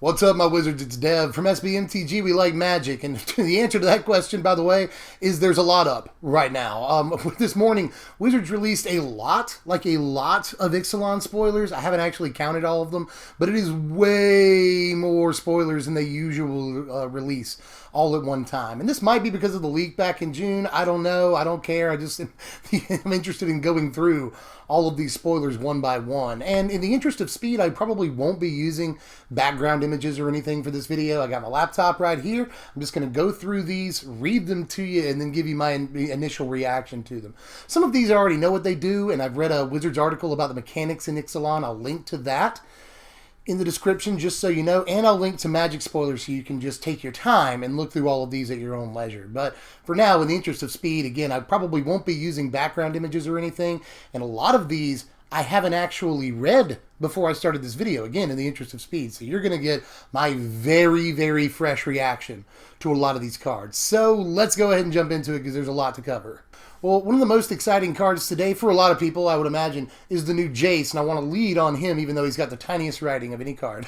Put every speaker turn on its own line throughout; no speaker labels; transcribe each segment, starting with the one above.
What's up, my wizards? It's Dev from SBMTG. We like magic, and the answer to that question, by the way, is there's a lot up right now. This morning, Wizards released a lot of Ixalan spoilers. I haven't actually counted all of them, but it is way more spoilers than they usually release all at one time. And this might be because of the leak back in June. I don't know. I don't care. I'm interested in going through all of these spoilers one by one. And in the interest of speed, I probably won't be using background images or anything for this video. I got my laptop right here. I'm just going to go through these, read them to you, and then give you my initial reaction to them. Some of these I already know what they do, and I've read a Wizards article about the mechanics in Ixalan. I'll link to that in the description just so you know, and I'll link to magic spoilers so you can just take your time and look through all of these at your own leisure. But for now, in the interest of speed, again, I probably won't be using background images or anything, and a lot of these I haven't actually read before I started this video, again, in the interest of speed. So you're going to get my very, very fresh reaction to a lot of these cards. So let's go ahead and jump into it because there's a lot to cover. Well, one of the most exciting cards today for a lot of people, I would imagine, is the new Jace, and I want to lead on him even though he's got the tiniest writing of any card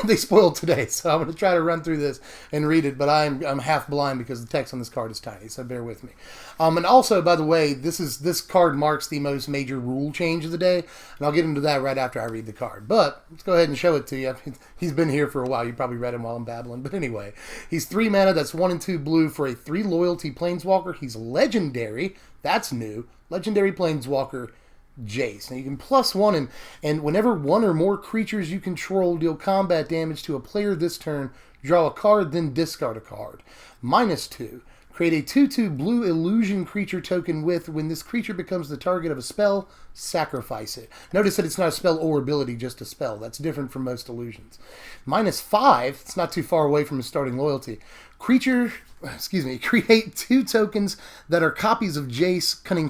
they spoiled today. So I'm going to try to run through this and read it, but I'm half blind because the text on this card is tiny, so bear with me. And also, by the way, this card marks the most major rule change of the day, and I'll get into that right after I read the card. But let's go ahead and show it to you. He's been here for a while. You probably read him while I'm babbling. But anyway, he's 3 mana. That's 1 and 2 blue for a 3 loyalty planeswalker. He's legendary. That's new. Legendary Planeswalker Jace. Now you can +1 and whenever one or more creatures you control deal combat damage to a player this turn, draw a card, then discard a card. -2. Create a 2/2 blue illusion creature token with, when this creature becomes the target of a spell, sacrifice it. Notice that it's not a spell or ability, just a spell. That's different from most illusions. -5, it's not too far away from his starting loyalty. Create 2 tokens that are copies of Jace Cunning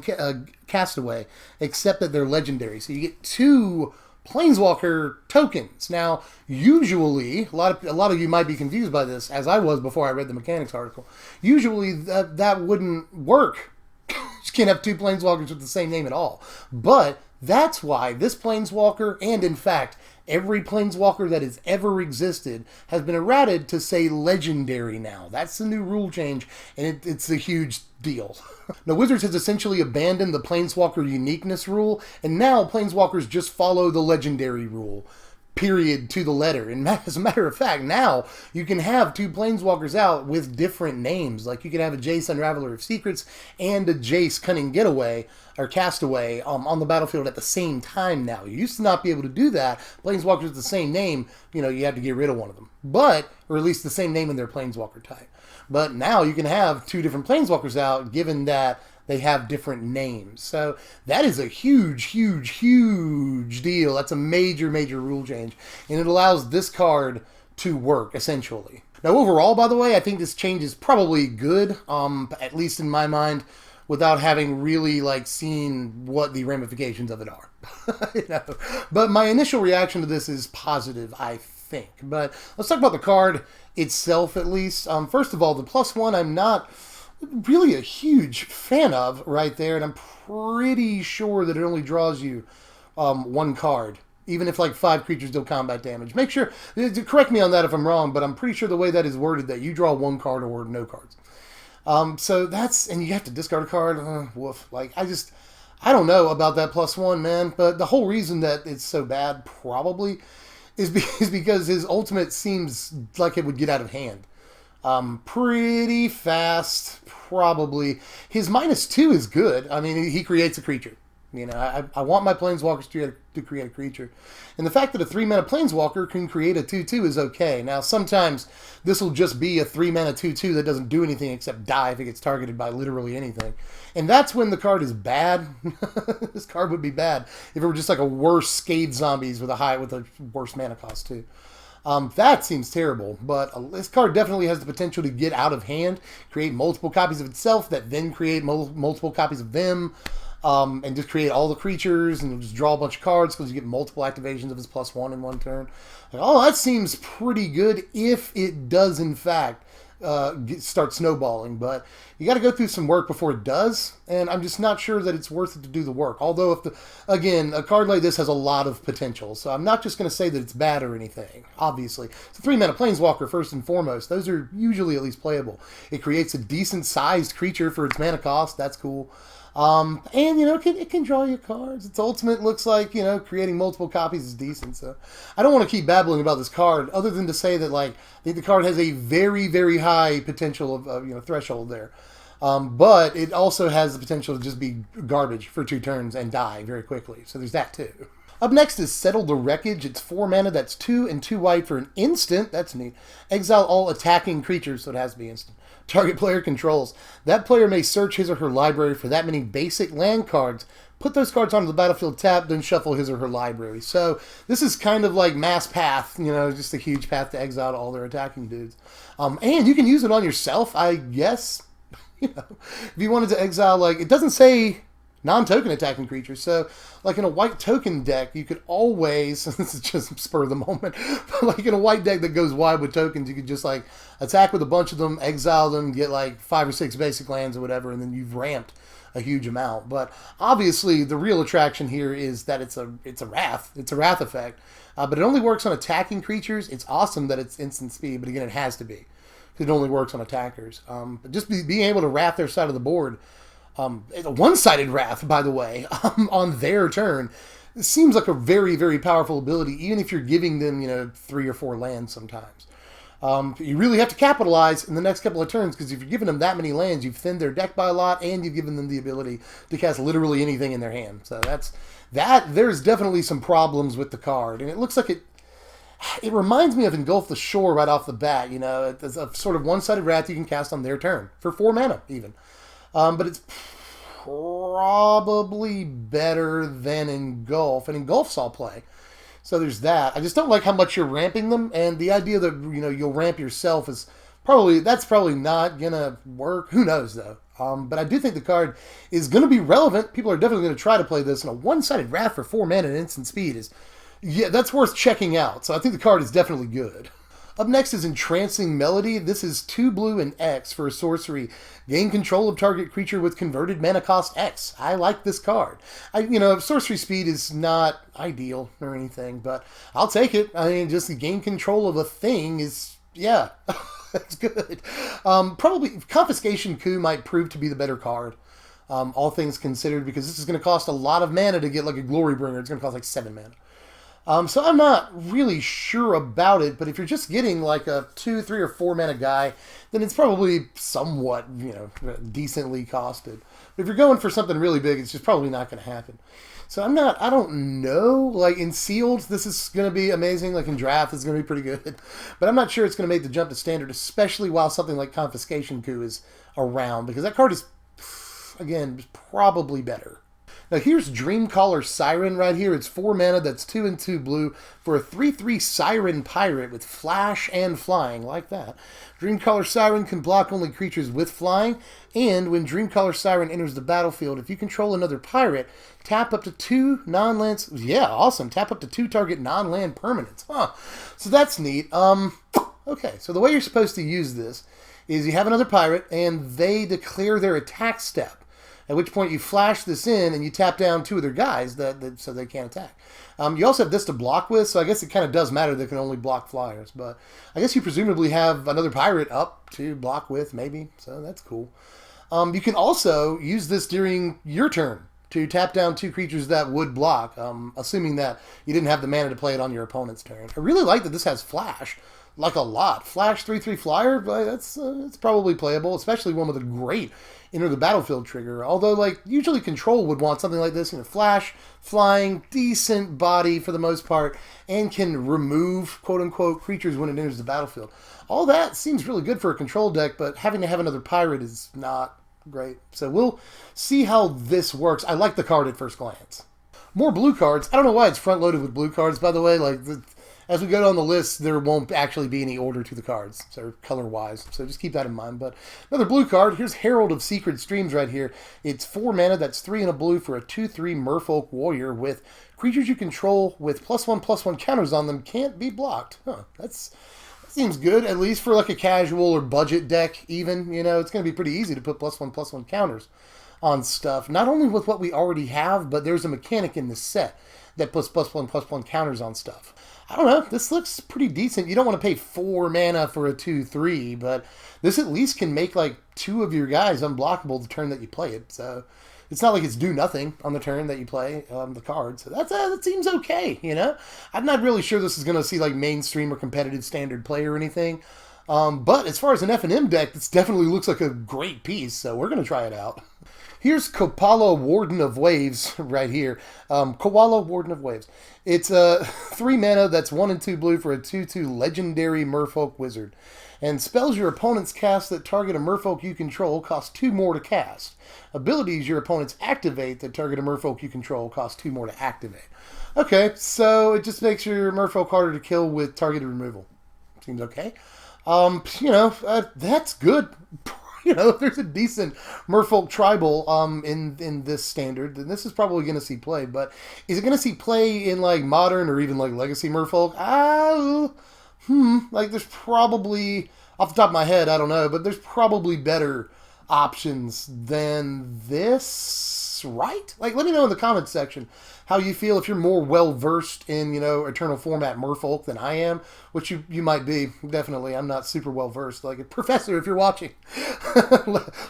Castaway, except that they're legendary. So you get 2 Planeswalker tokens. Now, usually, a lot of you might be confused by this, as I was before I read the mechanics article. Usually, that wouldn't work. You can't have 2 Planeswalkers with the same name at all. But that's why this Planeswalker, and in fact, every Planeswalker that has ever existed, has been errated to say legendary now. That's the new rule change, and it's a huge deal. Now, Wizards has essentially abandoned the Planeswalker uniqueness rule, and now Planeswalkers just follow the legendary rule. Period, to the letter. And as a matter of fact, now you can have 2 Planeswalkers out with different names. Like you can have a Jace Unraveler of Secrets and a Jace Cunning Getaway or Castaway on the battlefield at the same time now. You used to not be able to do that. Planeswalkers with the same name, you had to get rid of one of them. Or at least the same name in their Planeswalker type. But now you can have 2 different Planeswalkers out, given that they have different names. So that is a huge, huge, huge deal. That's a major, major rule change. And it allows this card to work, essentially. Now, overall, by the way, I think this change is probably good, at least in my mind, without having really, seen what the ramifications of it are. But my initial reaction to this is positive, I think. But let's talk about the card itself, at least. First of all, the +1, I'm not really a huge fan of right there, and I'm pretty sure that it only draws you 1 card, even if 5 creatures deal combat damage. Make sure, correct me on that if I'm wrong, but I'm pretty sure the way that is worded that you draw 1 card or no cards. So that's, and you have to discard a card. Woof. I don't know about that +1, man, but the whole reason that it's so bad probably is because his ultimate seems like it would get out of hand. Pretty fast, probably. His -2 is good. I mean, he creates a creature. I want my Planeswalkers to create a creature. And the fact that a 3 mana Planeswalker can create a 2/2 is okay. Now, sometimes this will just be a 3 mana 2/2 that doesn't do anything except die if it gets targeted by literally anything. And that's when the card is bad. This card would be bad if it were just a worse Scathe Zombies with a worse mana cost too. That seems terrible, but this card definitely has the potential to get out of hand, create multiple copies of itself that then create multiple copies of them, and just create all the creatures and just draw a bunch of cards because you get multiple activations of his +1 in one turn. That seems pretty good if it does, in fact, start snowballing, but you got to go through some work before it does, and I'm just not sure that it's worth it to do the work. Although, again, a card like this has a lot of potential, so I'm not just going to say that it's bad or anything, obviously. It's a 3-mana Planeswalker, first and foremost. Those are usually at least playable. It creates a decent-sized creature for its mana cost. That's cool. And, it can draw you cards. Its ultimate looks like, creating multiple copies is decent. So I don't want to keep babbling about this card other than to say that, I think the card has a very, very high potential of, threshold there. But it also has the potential to just be garbage for 2 turns and die very quickly. So there's that too. Up next is Settle the Wreckage. It's 4 mana. That's 2 and 2 white for an instant. That's neat. Exile all attacking creatures, so it has to be instant. Target player controls. That player may search his or her library for that many basic land cards. Put those cards onto the battlefield tapped, then shuffle his or her library. So this is kind of like Mass Path, just a huge path to exile all their attacking dudes. And you can use it on yourself, I guess. If you wanted to exile, it doesn't say non-token attacking creatures. So, in a white token deck, you could always, this is just spur of the moment, but in a white deck that goes wide with tokens, you could just, attack with a bunch of them, exile them, get, 5 or 6 basic lands or whatever, and then you've ramped a huge amount. But, obviously, the real attraction here is that it's a wrath. It's a wrath effect. But it only works on attacking creatures. It's awesome that it's instant speed, but again, it has to be. It only works on attackers. But just being able to wrath their side of the board, a one-sided wrath, by the way, on their turn, it seems like a very, very powerful ability, even if you're giving them, 3 or 4 lands sometimes. You really have to capitalize in the next couple of turns, because if you're giving them that many lands, you've thinned their deck by a lot, and you've given them the ability to cast literally anything in their hand. So there's definitely some problems with the card, and it looks like it reminds me of Engulf the Shore right off the bat. It's a sort of one-sided wrath you can cast on their turn for 4 mana, even. But it's probably better than Engulf, and Engulf's all play. So there's that. I just don't like how much you're ramping them, and the idea that you'll ramp yourself is probably not gonna work. Who knows though? But I do think the card is gonna be relevant. People are definitely gonna try to play this, and a one-sided wrath for 4 mana and instant speed that's worth checking out. So I think the card is definitely good. Up next is Enticing Melody. This is 2 blue and X for a sorcery. Gain control of target creature with converted mana cost X. I like this card. Sorcery speed is not ideal or anything, but I'll take it. Just the gain control of a thing is, yeah, that's good. Probably Confiscation Coup might prove to be the better card, all things considered, because this is going to cost a lot of mana to get a Glory Bringer. It's going to cost 7 mana. So I'm not really sure about it, but if you're just getting a 2, 3, or 4 mana guy, then it's probably somewhat, decently costed. But if you're going for something really big, it's just probably not going to happen. So I don't know, in Sealed, this is going to be amazing, in Draft, it's going to be pretty good. But I'm not sure it's going to make the jump to Standard, especially while something like Confiscation Coup is around, because that card is, again, probably better. Now here's Dreamcaller Siren right here. It's 4 mana, that's 2 and 2 blue for a 3/3 Siren Pirate with flash and flying, like that. Dreamcaller Siren can block only creatures with flying, and when Dreamcaller Siren enters the battlefield, if you control another pirate, tap up to 2 non-lands. Yeah, awesome. Tap up to 2 target non-land permanents. Huh. So that's neat. Okay, so the way you're supposed to use this is you have another pirate, and they declare their attack step. At which point you flash this in and you tap down 2 of their guys so they can't attack. You also have this to block with, so I guess it kind of does matter they can only block flyers. But I guess you presumably have another pirate up to block with, maybe. So that's cool. You can also use this during your turn to tap down 2 creatures that would block, assuming that you didn't have the mana to play it on your opponent's turn. I really like that this has flash. A lot. Flash 3/3 flyer, but it's probably playable, especially one with a great enter the battlefield trigger. Although, usually Control would want something like this, flash, flying, decent body for the most part, and can remove, quote-unquote, creatures when it enters the battlefield. All that seems really good for a Control deck, but having to have another pirate is not great. So we'll see how this works. I like the card at first glance. More blue cards. I don't know why it's front-loaded with blue cards, by the way. As we go down the list, there won't actually be any order to the cards, so color-wise. So just keep that in mind. But another blue card. Here's Herald of Secrets right here. It's 4 mana. That's 3 and a blue for a 2/3 Merfolk Warrior with creatures you control with +1/+1 counters on them can't be blocked. Huh. That's seems good, at least for like a casual or budget deck even. You know, it's going to be pretty easy to put +1/+1 counters on stuff. Not only with what we already have, but there's a mechanic in this set that puts +1/+1 counters on stuff. I don't know. This looks pretty decent. You don't want to pay 4 mana for a 2/3, but this at least can make like 2 of your guys unblockable the turn that you play it. So it's not like it's do nothing on the turn that you play the card. So that seems okay, you know? I'm not really sure this is going to see like mainstream or competitive standard play or anything. But as far as an F&M deck, this definitely looks like a great piece. So we're going to try it out. Here's Koala Warden of Waves right here. Koala Warden of Waves. It's a 3 mana that's 1 and 2 blue for a 2/2 legendary merfolk wizard. And spells your opponents cast that target a merfolk you control cost 2 more to cast. Abilities your opponents activate that target a merfolk you control cost 2 more to activate. Okay, so it just makes your merfolk harder to kill with targeted removal. Seems okay. You know, that's good. You know, if there's a decent merfolk tribal in this standard, then this is probably going to see play. But is it going to see play in like modern or even like legacy merfolk? Like there's probably, off the top of my head, I don't know, but there's probably better options than this, right? Like, let me know in the comments section how you feel, if you're more well-versed in, you know, Eternal Format Merfolk than I am, which you might be, definitely. I'm not super well-versed. Like, a professor, if you're watching,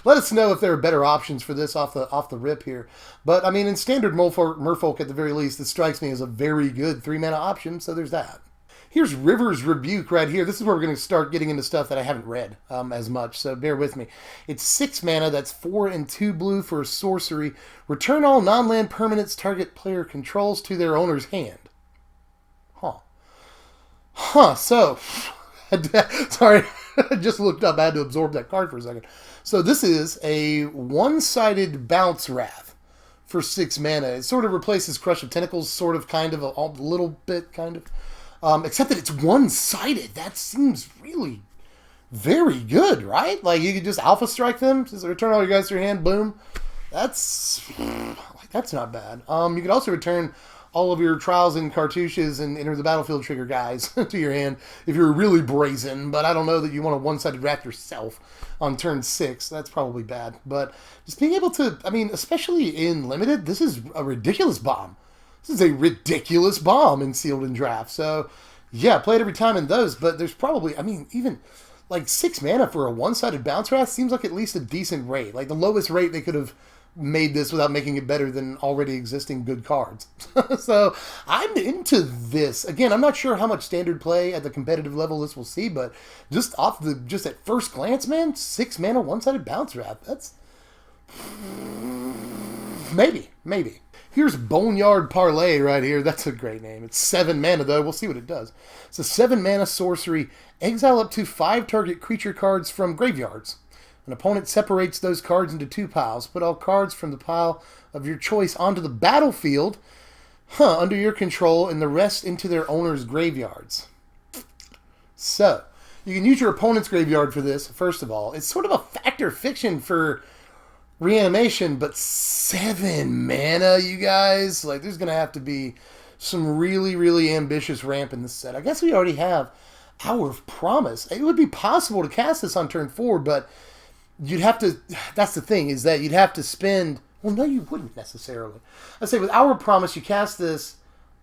let us know if there are better options for this off the rip here. But, I mean, in standard Merfolk, at the very least, this strikes me as a very good 3-mana option, so there's that. Here's River's Rebuke right here. This is where we're going to start getting into stuff that I haven't read as much, so bear with me. It's 6 mana, that's 4 and 2 blue for a sorcery. Return all non-land permanents target player controls to their owner's hand. So, sorry, I just looked up, I had to absorb that card for a second. So this is a one-sided Bounce Wrath for 6 mana. It sort of replaces Crush of Tentacles, sort of, kind of, a little bit, kind of. Except that it's one-sided. That seems really very good, right? Like, you could just Alpha Strike them, just return all your guys to your hand, boom. That's not bad. You could also return all of your Trials and Cartouches and Enter the Battlefield trigger guys to your hand if you're really brazen, but I don't know that you want a one-sided wrath yourself on turn 6. That's probably bad. But just being able to, I mean, especially in Limited, this is a ridiculous bomb. This is a ridiculous bomb in Sealed and Draft. So, yeah, play it every time in those. But there's probably, I mean, even like 6 mana for a one-sided Bounce Wrath seems like at least a decent rate. Like the lowest rate they could have made this without making it better than already existing good cards. So, I'm into this. Again, I'm not sure how much standard play at the competitive level this will see, but just at first glance, man, 6 mana one-sided Bounce Wrath. That's maybe. Here's Boneyard Parlay right here. That's a great name. It's 7 mana, though. We'll see what it does. It's a 7 mana sorcery. Exile up to 5 target creature cards from graveyards. An opponent separates those cards into 2 piles. Put all cards from the pile of your choice onto the battlefield under your control and the rest into their owner's graveyards. So, you can use your opponent's graveyard for this, first of all. It's sort of a fact or fiction for Reanimation, but 7 mana, you guys. Like, there's going to have to be some really, really ambitious ramp in this set. I guess we already have Hour of Promise. It would be possible to cast this on turn 4, but you'd have to, that's the thing, is that you'd have to spend, well, no, you wouldn't necessarily. I'd say with Hour of Promise, you cast this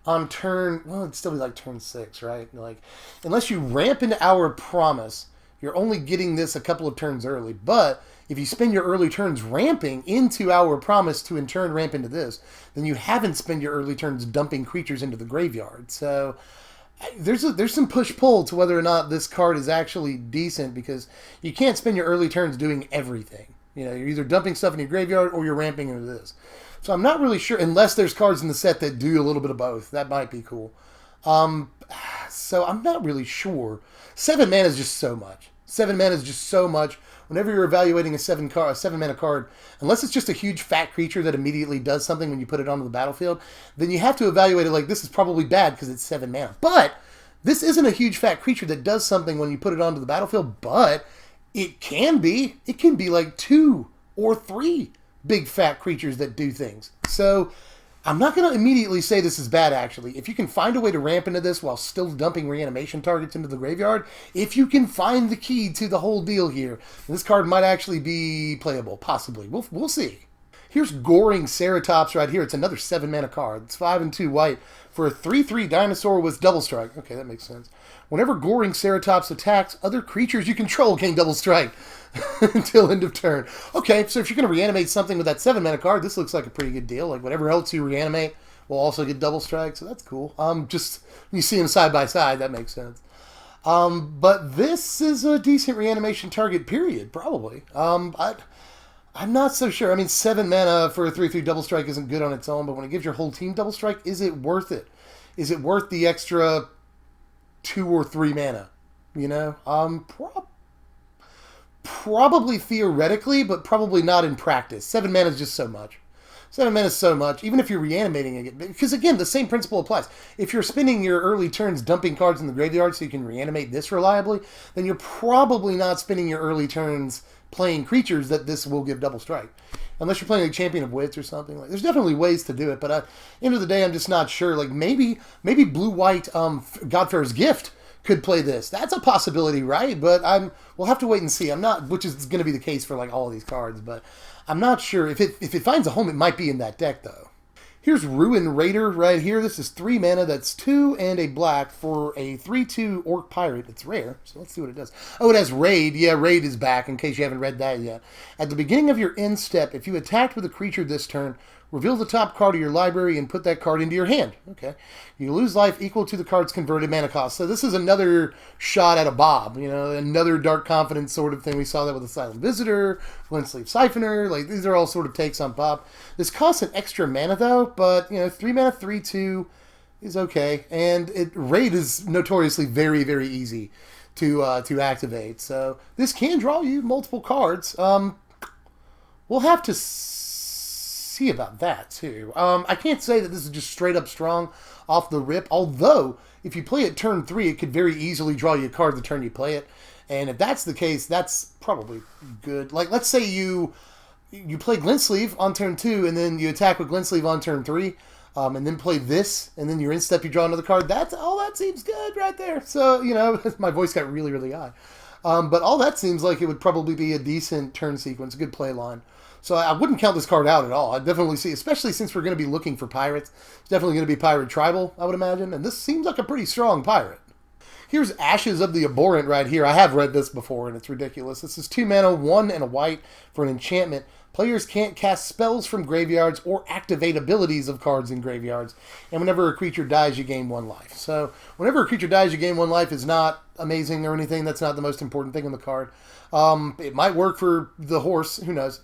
on turn, well, it'd still be like turn 6, right? Like, unless you ramp into Hour of Promise, you're only getting this a couple of turns early, but if you spend your early turns ramping into Hour of Promise to in turn ramp into this, then you haven't spent your early turns dumping creatures into the graveyard. So there's some push-pull to whether or not this card is actually decent, because you can't spend your early turns doing everything. You know, you're either dumping stuff in your graveyard or you're ramping into this. So I'm not really sure, unless there's cards in the set that do a little bit of both. That might be cool. So I'm not really sure. 7 mana is just so much. 7 mana is just so much. Whenever you're evaluating a 7 mana card, unless it's just a huge fat creature that immediately does something when you put it onto the battlefield, then you have to evaluate it like, this is probably bad because it's 7 mana. But this isn't a huge fat creature that does something when you put it onto the battlefield, but it can be. It can be like 2 or 3 big fat creatures that do things. So I'm not going to immediately say this is bad, actually. If you can find a way to ramp into this while still dumping reanimation targets into the graveyard, if you can find the key to the whole deal here, this card might actually be playable, possibly. We'll see. Here's Goreng Seratops right here. It's another 7-mana card. It's 5 and 2 white for a 3/3 dinosaur with double strike. Okay, that makes sense. Whenever Goreng Seratops attacks, other creatures you control gain double strike until end of turn. Okay, so if you're going to reanimate something with that 7-mana card, this looks like a pretty good deal. Like, whatever else you reanimate will also get double strike, so that's cool. Just, you see them side by side, that makes sense. But this is a decent reanimation target, period, probably. I'm not so sure. I mean, 7 mana for a 3/3 double strike isn't good on its own, but when it gives your whole team double strike, is it worth it? Is it worth the extra 2 or 3 mana? You know? Probably theoretically, but probably not in practice. 7 mana is just so much. 7 mana is so much, even if you're reanimating it. Because again, the same principle applies. If you're spending your early turns dumping cards in the graveyard so you can reanimate this reliably, then you're probably not spending your early turns playing creatures that this will give double strike. Unless you're playing like Champion of Wits or something. Like, there's definitely ways to do it, but at the end of the day, I'm just not sure. Like, maybe blue-white Godfarer's Gift could play this. That's a possibility, right? But we'll have to wait and see. I'm not, which is going to be the case for like all of these cards, but I'm not sure. If it finds a home, it might be in that deck, though. Here's Ruin Raider right here. This is 3 mana. That's 2 and a black for a 3/2 Orc Pirate. It's rare, so let's see what it does. Oh, it has Raid. Yeah, Raid is back, in case you haven't read that yet. At the beginning of your end step, if you attacked with a creature this turn, reveal the top card of your library and put that card into your hand. Okay. You lose life equal to the card's converted mana cost. So this is another shot at a Bob, you know, another Dark Confidence sort of thing. We saw that with the Silent Visitor, Glint-Sleeve Siphoner. Like, these are all sort of takes on Bob. This costs an extra mana, though, but, you know, 3 mana, 3/2 is okay. And Raid is notoriously very, very easy to activate. So this can draw you multiple cards. We'll have to see about that too. I can't say that this is just straight up strong off the rip, although if you play it turn 3, it could very easily draw you a card the turn you play it, and if that's the case, that's probably good. Like, let's say you play Glint-Sleeve on turn 2, and then you attack with Glint-Sleeve on turn 3, and then play this, and then your instep you draw another card. That seems good right there. So, you know, my voice got really, really high. But all that seems like it would probably be a decent turn sequence, a good play line. So I wouldn't count this card out at all. I'd definitely see, especially since we're going to be looking for pirates. It's definitely going to be Pirate Tribal, I would imagine. And this seems like a pretty strong pirate. Here's Ashes of the Abhorrent right here. I have read this before, and it's ridiculous. This is 2 mana, 1 and a white for an enchantment. Players can't cast spells from graveyards or activate abilities of cards in graveyards. And whenever a creature dies, you gain 1 life. So whenever a creature dies, you gain 1 life is not amazing or anything. That's not the most important thing on the card. It might work for the horse. Who knows?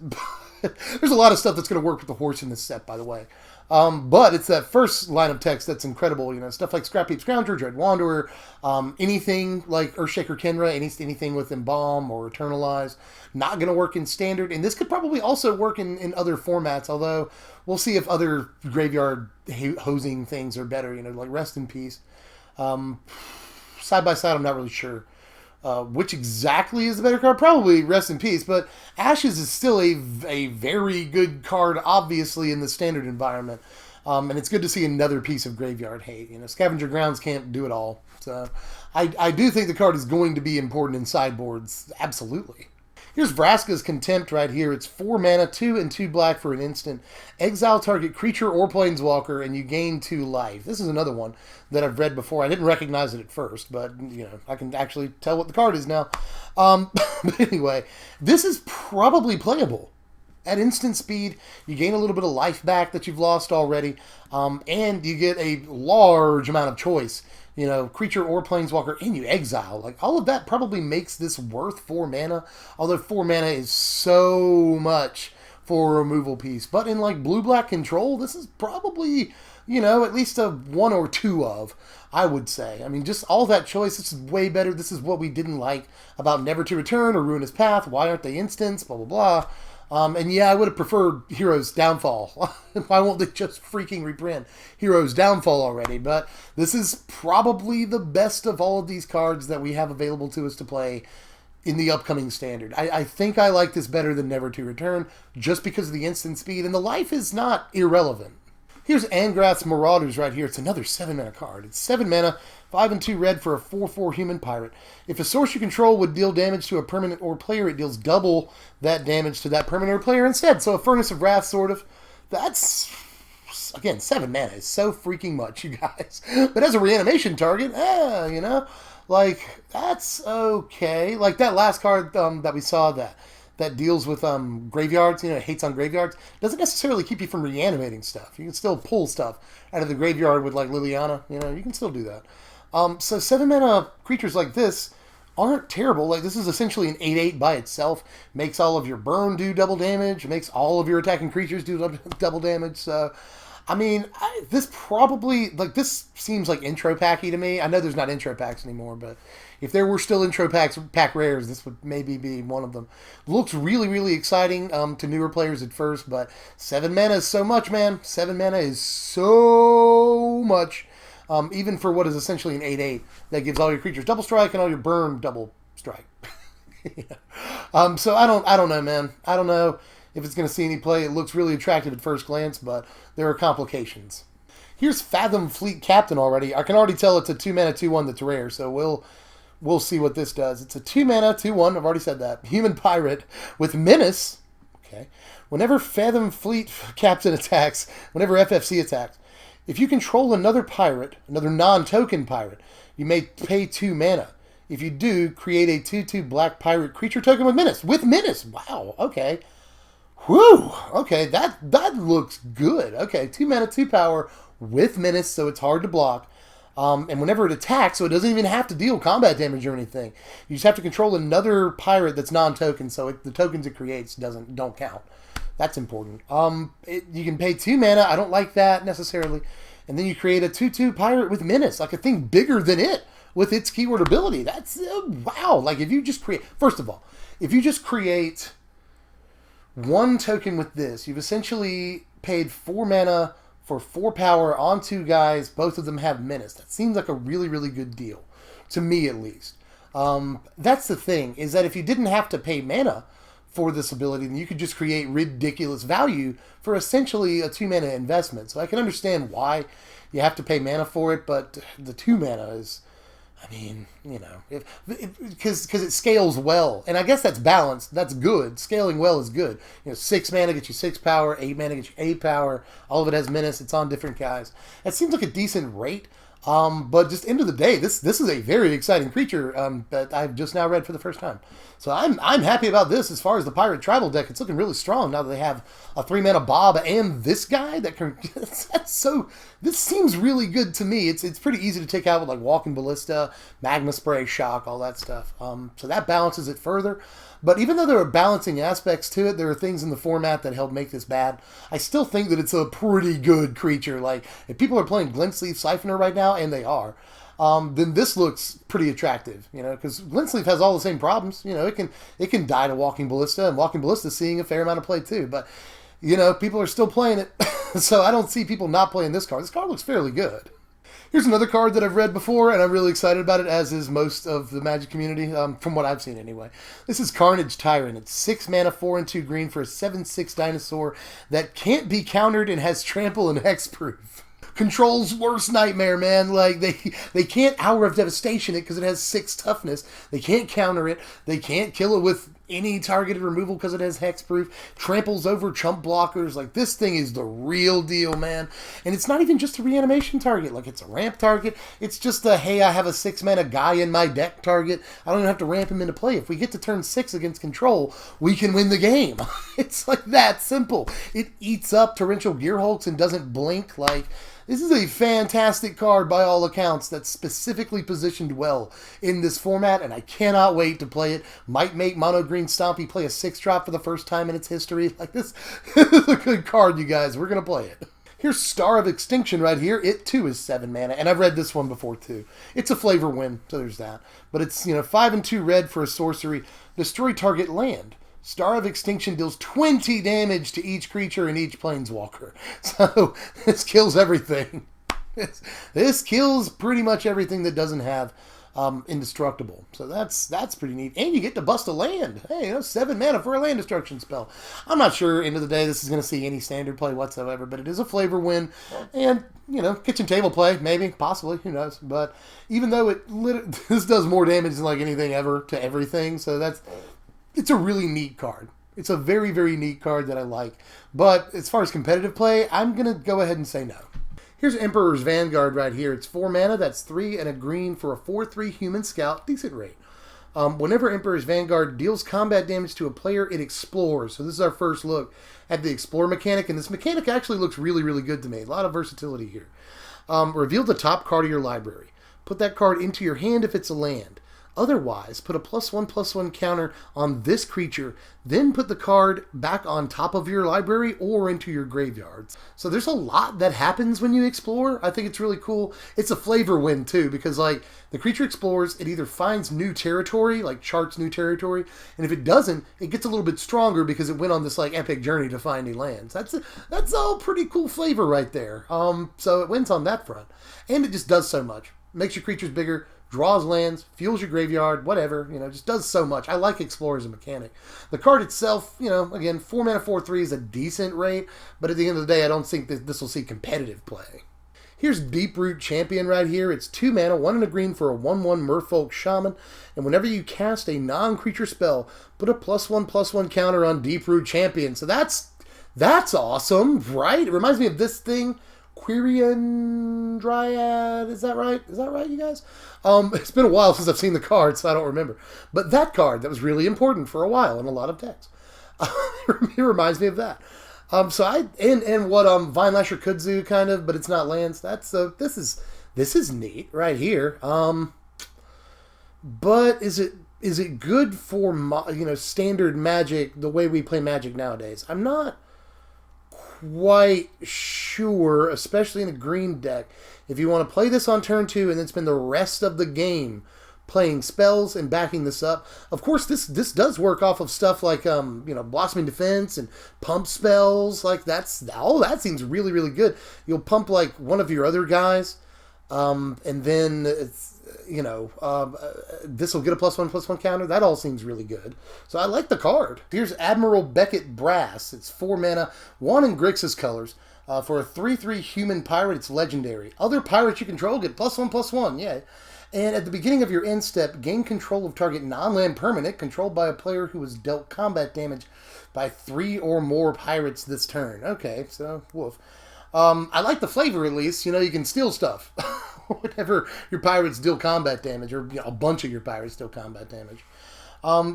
There's a lot of stuff that's going to work with the horse in this set, by the way. But it's that first line of text that's incredible. You know, stuff like Scrapheap Scrounger, Dread Wanderer, anything like Earthshaker Kenra, anything with Embalm or Eternalize, not going to work in Standard. And this could probably also work in other formats, although we'll see if other graveyard hosing things are better, you know, like Rest in Peace. Side by side, I'm not really sure. Which exactly is the better card? Probably Rest in Peace, but Ashes is still a very good card, obviously, in the Standard environment. And it's good to see another piece of graveyard hate. You know, Scavenger Grounds can't do it all. So I do think the card is going to be important in sideboards. Absolutely. Here's Vraska's Contempt right here. It's 4 mana, 2 and 2 black for an instant. Exile target creature or planeswalker, and you gain 2 life. This is another one that I've read before. I didn't recognize it at first, but you know, I can actually tell what the card is now. But anyway, this is probably playable. At instant speed, you gain a little bit of life back that you've lost already, and you get a large amount of choice. You know, creature or planeswalker, and you exile. Like, all of that probably makes this worth 4 mana, although 4 mana is so much for a removal piece. But in, like, blue-black control, this is probably, you know, at least a 1 or 2 of, I would say. I mean, just all that choice, this is way better. This is what we didn't like about Never to Return or Ruinous Path. Why aren't they instants? Blah, blah, blah. And yeah, I would have preferred Hero's Downfall. Why won't they just freaking reprint Hero's Downfall already? But this is probably the best of all of these cards that we have available to us to play in the upcoming Standard. I think I like this better than Never to Return, just because of the instant speed, and the life is not irrelevant. Here's Angrat's Marauders right here. It's another 7-mana card. It's 7 mana, 5 and 2 red for a 4/4 human pirate. If a source you control would deal damage to a permanent or player, it deals double that damage to that permanent or player instead. So a Furnace of Wrath, sort of. That's, again, 7 mana is so freaking much, you guys. But as a reanimation target, you know, like, that's okay. Like that last card that we saw that deals with graveyards, you know, hates on graveyards, doesn't necessarily keep you from reanimating stuff. You can still pull stuff out of the graveyard with, like, Liliana, you know, you can still do that. So 7-mana creatures like this aren't terrible. Like, this is essentially an 8/8 by itself. Makes all of your burn do double damage. Makes all of your attacking creatures do double damage. So, I mean, this probably, like, this seems like intro packy to me. I know there's not intro packs anymore, but if there were still intro pack rares, this would maybe be one of them. Looks really, really exciting to newer players at first, but 7 mana is so much, man. 7 mana is so much. Even for what is essentially an 8/8 that gives all your creatures double strike and all your burn double strike. Yeah. So I don't know, man. I don't know if it's going to see any play. It looks really attractive at first glance, but there are complications. Here's Fathom Fleet Captain already. I can already tell it's a 2-mana 2/1 that's rare, so we'll see what this does. It's a 2-mana 2/1. I've already said that. Human pirate with menace. Okay. Whenever Fathom Fleet Captain attacks, whenever FFC attacks, if you control another pirate, another non-token pirate, you may pay 2 mana. If you do, create a 2/2 black pirate creature token with menace. With menace! Wow, okay. Whew! Okay, that looks good. Okay, 2 mana, 2 power with menace, so it's hard to block. And whenever it attacks, so it doesn't even have to deal combat damage or anything. You just have to control another pirate that's non-token, so the tokens it creates don't count. That's important. You can pay 2 mana. I don't like that necessarily. And then you create a 2/2 pirate with menace, like a thing bigger than it with its keyword ability. That's, wow. Like, if you just create, first of all, if you just create 1 token with this, you've essentially paid 4 mana for 4 power on 2 guys. Both of them have menace. That seems like a really, really good deal, to me at least. That's the thing, is that if you didn't have to pay mana for this ability, then you could just create ridiculous value for essentially a 2 mana investment. So I can understand why you have to pay mana for it, but the 2 mana is, I mean, you know, because it scales well, and I guess that's balanced. That's good. Scaling well is good. You know, 6 mana gets you 6 power, 8 mana gets you 8 power. All of it has menace. It's on different guys. It seems like a decent rate. But just end of the day, this is a very exciting creature that I've just now read for the first time. So I'm happy about this as far as the Pirate Tribal deck. It's looking really strong now that they have a 3-mana Bob and this guy that can. This seems really good to me. It's pretty easy to take out with, like, Walking Ballista, Magma Spray, Shock, all that stuff. So that balances it further. But even though there are balancing aspects to it, there are things in the format that help make this bad. I still think that it's a pretty good creature. Like, if people are playing Glintsleeve Siphoner right now, and they are, then this looks pretty attractive, you know, because Glintsleeve has all the same problems. You know, it can die to Walking Ballista, and Walking Ballista is seeing a fair amount of play too. But, you know, people are still playing it, so I don't see people not playing this card. This card looks fairly good. Here's another card that I've read before, and I'm really excited about it, as is most of the Magic community, from what I've seen anyway. This is Carnage Tyron. It's 6 mana, 4 and 2 green for a 7/6 dinosaur that can't be countered and has trample and hexproof. Control's worst nightmare, man. Like, they can't Hour of Devastation it because it has 6 toughness. They can't counter it. They can't kill it with any targeted removal because it has hexproof. Tramples over chump blockers. Like, this thing is the real deal, man. And it's not even just a reanimation target. Like, it's a ramp target. It's just a, hey, I have a 6-mana guy in my deck target. I don't even have to ramp him into play. If we get to turn 6 against control, we can win the game. It's like that simple. It eats up Torrential Gearhulks and doesn't blink. Like, this is a fantastic card by all accounts that's specifically positioned well in this format, and I cannot wait to play it. Might make Mono Green Stompy play a 6-drop for the first time in its history. Like, this is a good card, you guys. We're going to play it. Here's Star of Extinction right here. It, too, is 7 mana, and I've read this one before, too. It's a flavor win, so there's that. But it's, you know, 5 and 2 red for a sorcery. Destroy target land. Star of Extinction deals 20 damage to each creature and each planeswalker. So this kills everything. This kills pretty much everything that doesn't have indestructible. So that's pretty neat. And you get to bust a land. Hey, 7 mana for a land destruction spell. I'm not sure, end of the day, this is going to see any standard play whatsoever, but it is a flavor win. And, kitchen table play, maybe, possibly, who knows. But even though this does more damage than like anything ever to everything, so it's a really neat card. It's a very, very neat card that I like. But as far as competitive play, I'm going to go ahead and say no. Here's Emperor's Vanguard right here. It's 4 mana, that's 3 and a green for a 4/3 human scout, decent rate. Whenever Emperor's Vanguard deals combat damage to a player, it explores. So this is our first look at the explore mechanic, and this mechanic actually looks really, really good to me. A lot of versatility here. Reveal the top card of your library. Put that card into your hand if it's a land. Otherwise, put a +1/+1 counter on this creature, then put the card back on top of your library or into your graveyards. So there's a lot that happens when you explore. I think it's really cool. It's a flavor win too, because like the creature explores, it either finds new territory, like charts new territory, and if it doesn't, it gets a little bit stronger because it went on this like epic journey to find new lands. That's all pretty cool flavor right there. So it wins on that front. And it just does so much. Makes your creatures bigger, draws lands, fuels your graveyard, whatever, just does so much. I like Explore as a mechanic. The card itself, again, 4 mana, 4/3 is a decent rate, but at the end of the day, I don't think that this will see competitive play. Here's Deeproot Champion right here. It's 2 mana, 1 and a green for a 1/1 Merfolk Shaman, and whenever you cast a non-creature spell, put a +1/+1 counter on Deeproot Champion. So that's awesome, right? It reminds me of this thing, Quirion Dryad, is that right? Is that right, you guys? It's been a while since I've seen the card, so I don't remember. But that card, that was really important for a while in a lot of decks. It reminds me of that. And what Vine Lasher Kudzu kind of, but it's not lands. This is neat right here. But is it good for standard Magic the way we play Magic nowadays? I'm not quite sure, especially in a green deck. If you want to play this on turn 2 and then spend the rest of the game playing spells and backing this up, of course this does work off of stuff like Blossoming Defense and pump spells. Like that seems really, really good. You'll pump like one of your other guys, and then this will get a +1/+1 counter. That all seems really good. So I like the card. Here's Admiral Beckett Brass. It's 4 mana, 1 in Grixis colors. For a 3/3 human pirate, it's legendary. Other pirates you control get +1/+1. Yeah. And at the beginning of your end step, gain control of target non-land permanent controlled by a player who has dealt combat damage by 3 or more pirates this turn. Okay, so woof. I like the flavor at least. You can steal stuff. Whenever your pirates deal combat damage, or a bunch of your pirates deal combat damage.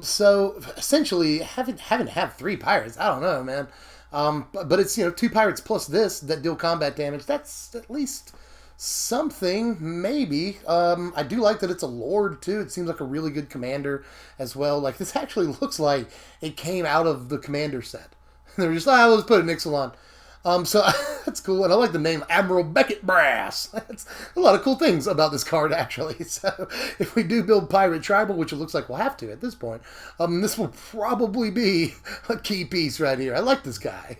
So essentially, having to have 3 pirates, I don't know, man. But it's 2 pirates plus this that deal combat damage. That's at least something, maybe. I do like that it's a lord too. It seems like a really good commander as well. Like this actually looks like it came out of the commander set. They're just like, let's put an Ixalan. So that's cool, and I like the name Admiral Beckett Brass. That's a lot of cool things about this card, actually. So if we do build Pirate Tribal, which it looks like we'll have to at this point, this will probably be a key piece right here. I like this guy.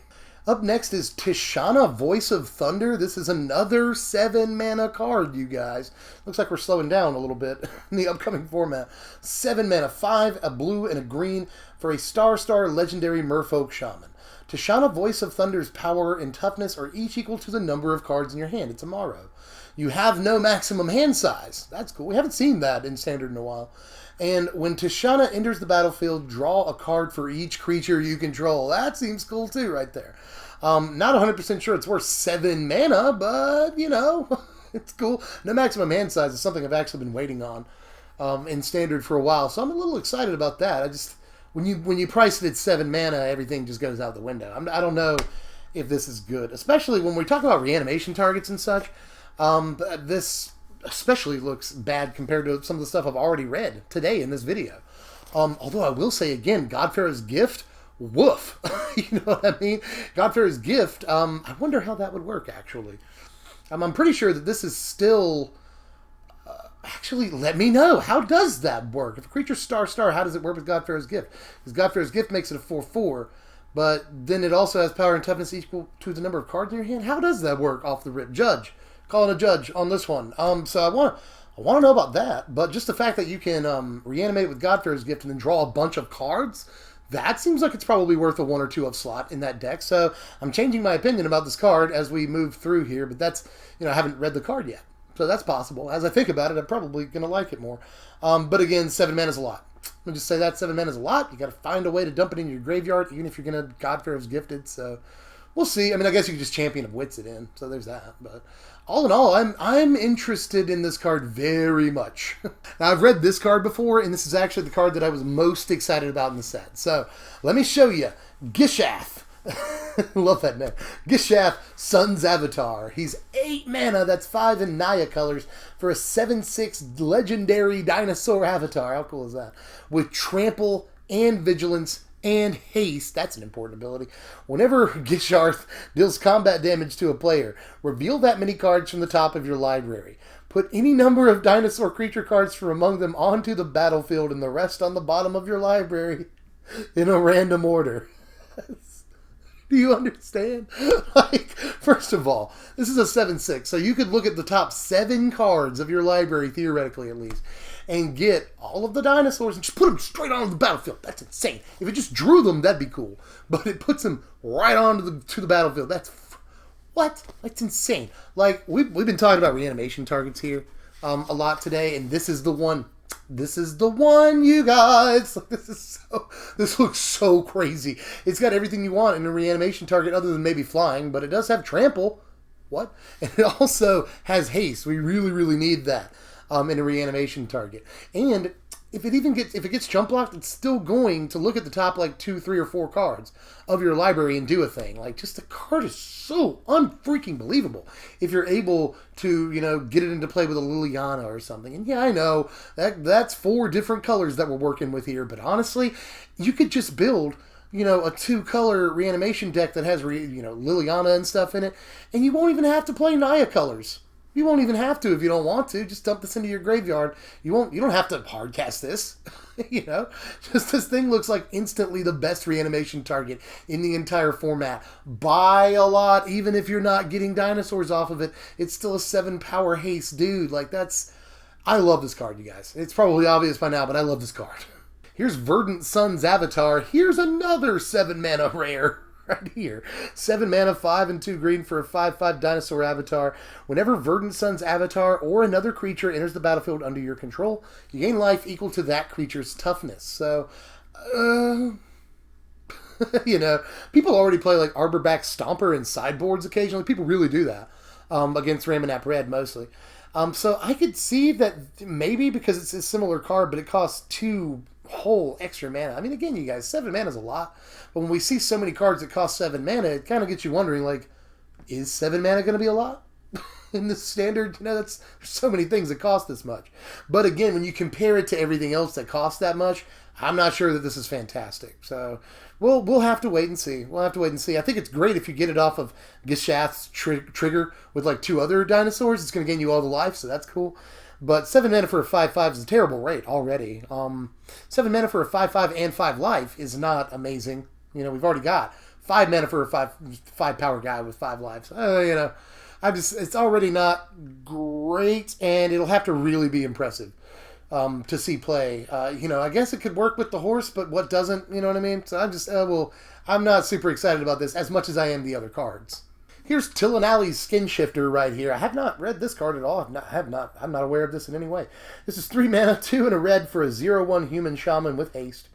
Up next is Tishanna, Voice of Thunder. This is another 7 mana card, you guys. Looks like we're slowing down a little bit in the upcoming format. 7 mana, 5, a blue, and a green for a star legendary Merfolk Shaman. Tishanna, Voice of Thunder's power and toughness are each equal to the number of cards in your hand. It's a Morrow. You have no maximum hand size. That's cool. We haven't seen that in Standard in a while. And when Tishanna enters the battlefield, draw a card for each creature you control. That seems cool too right there. Not 100% sure it's worth 7 mana, but, it's cool. No maximum hand size is something I've actually been waiting on in Standard for a while. So I'm a little excited about that. When you price it at 7 mana, everything just goes out the window. I don't know if this is good, especially when we talk about reanimation targets and such. This especially looks bad compared to some of the stuff I've already read today in this video. Although I will say again, Godfarer's Gift, woof. You know what I mean? Godfarer's Gift, I wonder how that would work, actually. I'm pretty sure that this is still... Actually, let me know. How does that work? If a creature's star, how does it work with Godfarer's Gift? Because Godfarer's Gift makes it a 4/4, but then it also has power and toughness equal to the number of cards in your hand. How does that work off the rip? Judge. Calling a judge on this one. So I I want to know about that, but just the fact that you can reanimate with Godfarer's Gift and then draw a bunch of cards, that seems like it's probably worth a 1 or 2 of slot in that deck. So I'm changing my opinion about this card as we move through here, but that's, I haven't read the card yet. So that's possible. As I think about it, I'm probably going to like it more. But again, 7 mana is a lot. Let me just say that 7 mana is a lot. You got to find a way to dump it in your graveyard, even if you're going to Godfarer's Gifted. So we'll see. I mean, I guess you could just Champion of Wits it in. So there's that. But all in all, I'm interested in this card very much. Now, I've read this card before, and this is actually the card that I was most excited about in the set. So let me show you. Gishath. Love that name. Gishath, Sun's Avatar. He's 8 mana, that's 5 in Naya colors, for a 7/6 legendary dinosaur avatar. How cool is that? With Trample and Vigilance and Haste. That's an important ability. Whenever Gishath deals combat damage to a player, reveal that many cards from the top of your library. Put any number of dinosaur creature cards from among them onto the battlefield and the rest on the bottom of your library in a random order. Do you understand? First of all, this is a 7/6, so you could look at the top 7 cards of your library, theoretically at least, and get all of the dinosaurs and just put them straight onto the battlefield. That's insane. If it just drew them, that'd be cool. But it puts them right onto the battlefield. What? That's insane. We've been talking about reanimation targets here a lot today, and this is the one. This is the one, you guys. This looks so crazy. It's got everything you want in a reanimation target other than maybe flying, but it does have trample. What? And it also has haste. We really, really need that in a reanimation target. And if it gets jump blocked, it's still going to look at the top 2, 3, or 4 cards of your library and do a thing. Just the card is so unfreaking believable if you're able to, get it into play with a Liliana or something. And yeah, I know that's 4 different colors that we're working with here, but honestly, you could just build a 2-color reanimation deck that has Liliana and stuff in it, and you won't even have to play Naya colors. You won't even have to if you don't want to. Just dump this into your graveyard. You don't have to hardcast this. Just this thing looks like instantly the best reanimation target in the entire format. By a lot, even if you're not getting dinosaurs off of it, it's still a 7-power haste, dude. I love this card, you guys. It's probably obvious by now, but I love this card. Here's Verdant Sun's Avatar. Here's another 7-mana rare. Right here. 7 mana, 5 and 2 green for a 5/5 dinosaur avatar. Whenever Verdant Sun's Avatar or another creature enters the battlefield under your control, you gain life equal to that creature's toughness. So, people already play Arborback Stomper and sideboards occasionally. People really do that against Ramonap Red mostly. So I could see that maybe because it's a similar card, but it costs 2 whole extra mana. I mean, again, you guys, 7 mana is a lot. But when we see so many cards that cost 7 mana, it kind of gets you wondering, is 7 mana going to be a lot? In the standard, there's so many things that cost this much. But again, when you compare it to everything else that costs that much, I'm not sure that this is fantastic. So we'll have to wait and see. I think it's great if you get it off of Gishath's trigger with 2 other dinosaurs. It's going to gain you all the life, so that's cool. But 7 mana for a 5/5 is a terrible rate already. 7 mana for a 5/5 and 5 life is not amazing. We've already got 5 mana for a 5 power guy with 5 lives. It's already not great, and it'll have to really be impressive to see play. I guess it could work with the horse, but what doesn't? You know what I mean? So I'm not super excited about this as much as I am the other cards. Here's Tillanally's Skinshifter right here. I have not read this card at all. I'm not aware of this in any way. This is 3 mana, 2 and a red for a 0/1 human shaman with haste.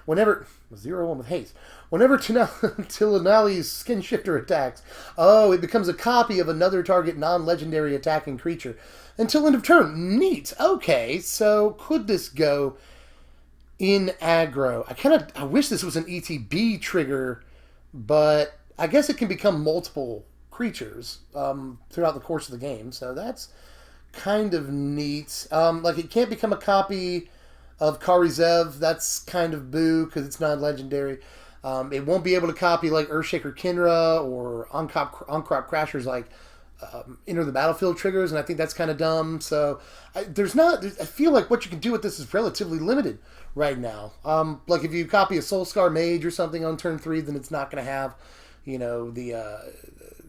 Whenever 0/1 with haste. Whenever Tillanally's Skinshifter attacks, it becomes a copy of another target non-legendary attacking creature until end of turn. Neat. Okay, so could this go in aggro? I wish this was an ETB trigger, but I guess it can become multiple creatures throughout the course of the game, so that's kind of neat. It can't become a copy of Karizev. That's kind of boo because it's non-legendary. It won't be able to copy Earthshaker Kinra or on-crop crashers enter the battlefield triggers, and I think that's kind of dumb. So I feel like what you can do with this is relatively limited right now. If you copy a Soulscar Mage or something on turn 3, then it's not going to have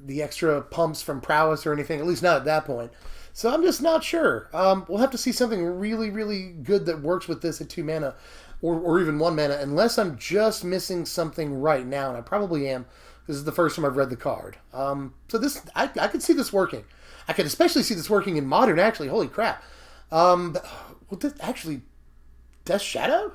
the extra pumps from prowess or anything, at least not at that point. So I'm just not sure. We'll have to see something really, really good that works with this at 2 mana, or even 1 mana, unless I'm just missing something right now, and I probably am. This is the first time I've read the card. So this, I could see this working. I could especially see this working in Modern, actually. Holy crap. Well, this, actually, Death Shadow?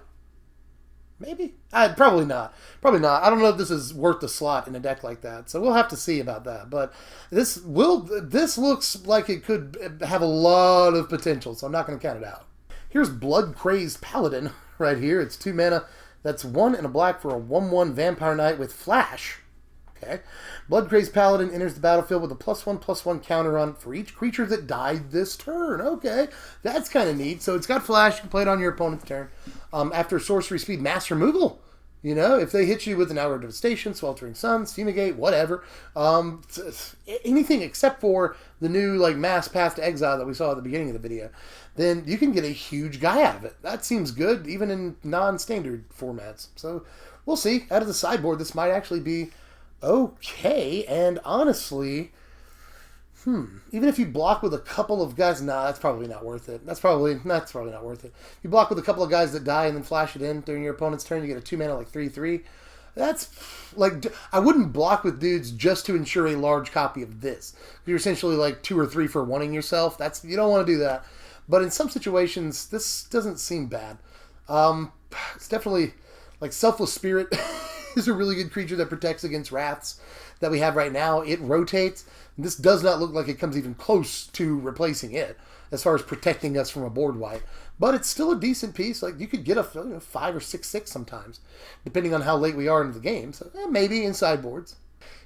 Maybe? Probably not. Probably not. I don't know if this is worth the slot in a deck like that. So we'll have to see about that. But this looks like it could have a lot of potential, so I'm not going to count it out. Here's Bloodcrazed Paladin right here. It's 2 mana. That's 1 and a black for a 1/1 Vampire Knight with Flash. Okay. Bloodcrazed Paladin enters the battlefield with a +1/+1 counter on for each creature that died this turn. Okay. That's kind of neat. So it's got Flash. You can play it on your opponent's turn. After sorcery speed mass removal, you know, if they hit you with an Herald of Devastation, Sweltering Sun, Fumigate, whatever, anything except for the new like mass path to exile that we saw at the beginning of the video, then you can get a huge guy out of it. That seems good, even in non-standard formats. So we'll see. Out of the sideboard, this might actually be okay, and honestly, even if you block with a couple of guys, nah, that's probably not worth it. That's probably not worth it. You block with a couple of guys that die and then flash it in during your opponent's turn, you get a 2 mana like 3/3. That's like, I wouldn't block with dudes just to ensure a large copy of this. You're essentially like 2 or 3 for wanting yourself. You don't want to do that. But in some situations, this doesn't seem bad. It's definitely like Selfless Spirit is a really good creature that protects against wraths that we have right now. It rotates. This does not look like it comes even close to replacing it as far as protecting us from a board wipe. But it's still a decent piece. Like, you could get a 5 or 6/6 sometimes, depending on how late we are into the game. So maybe in sideboards.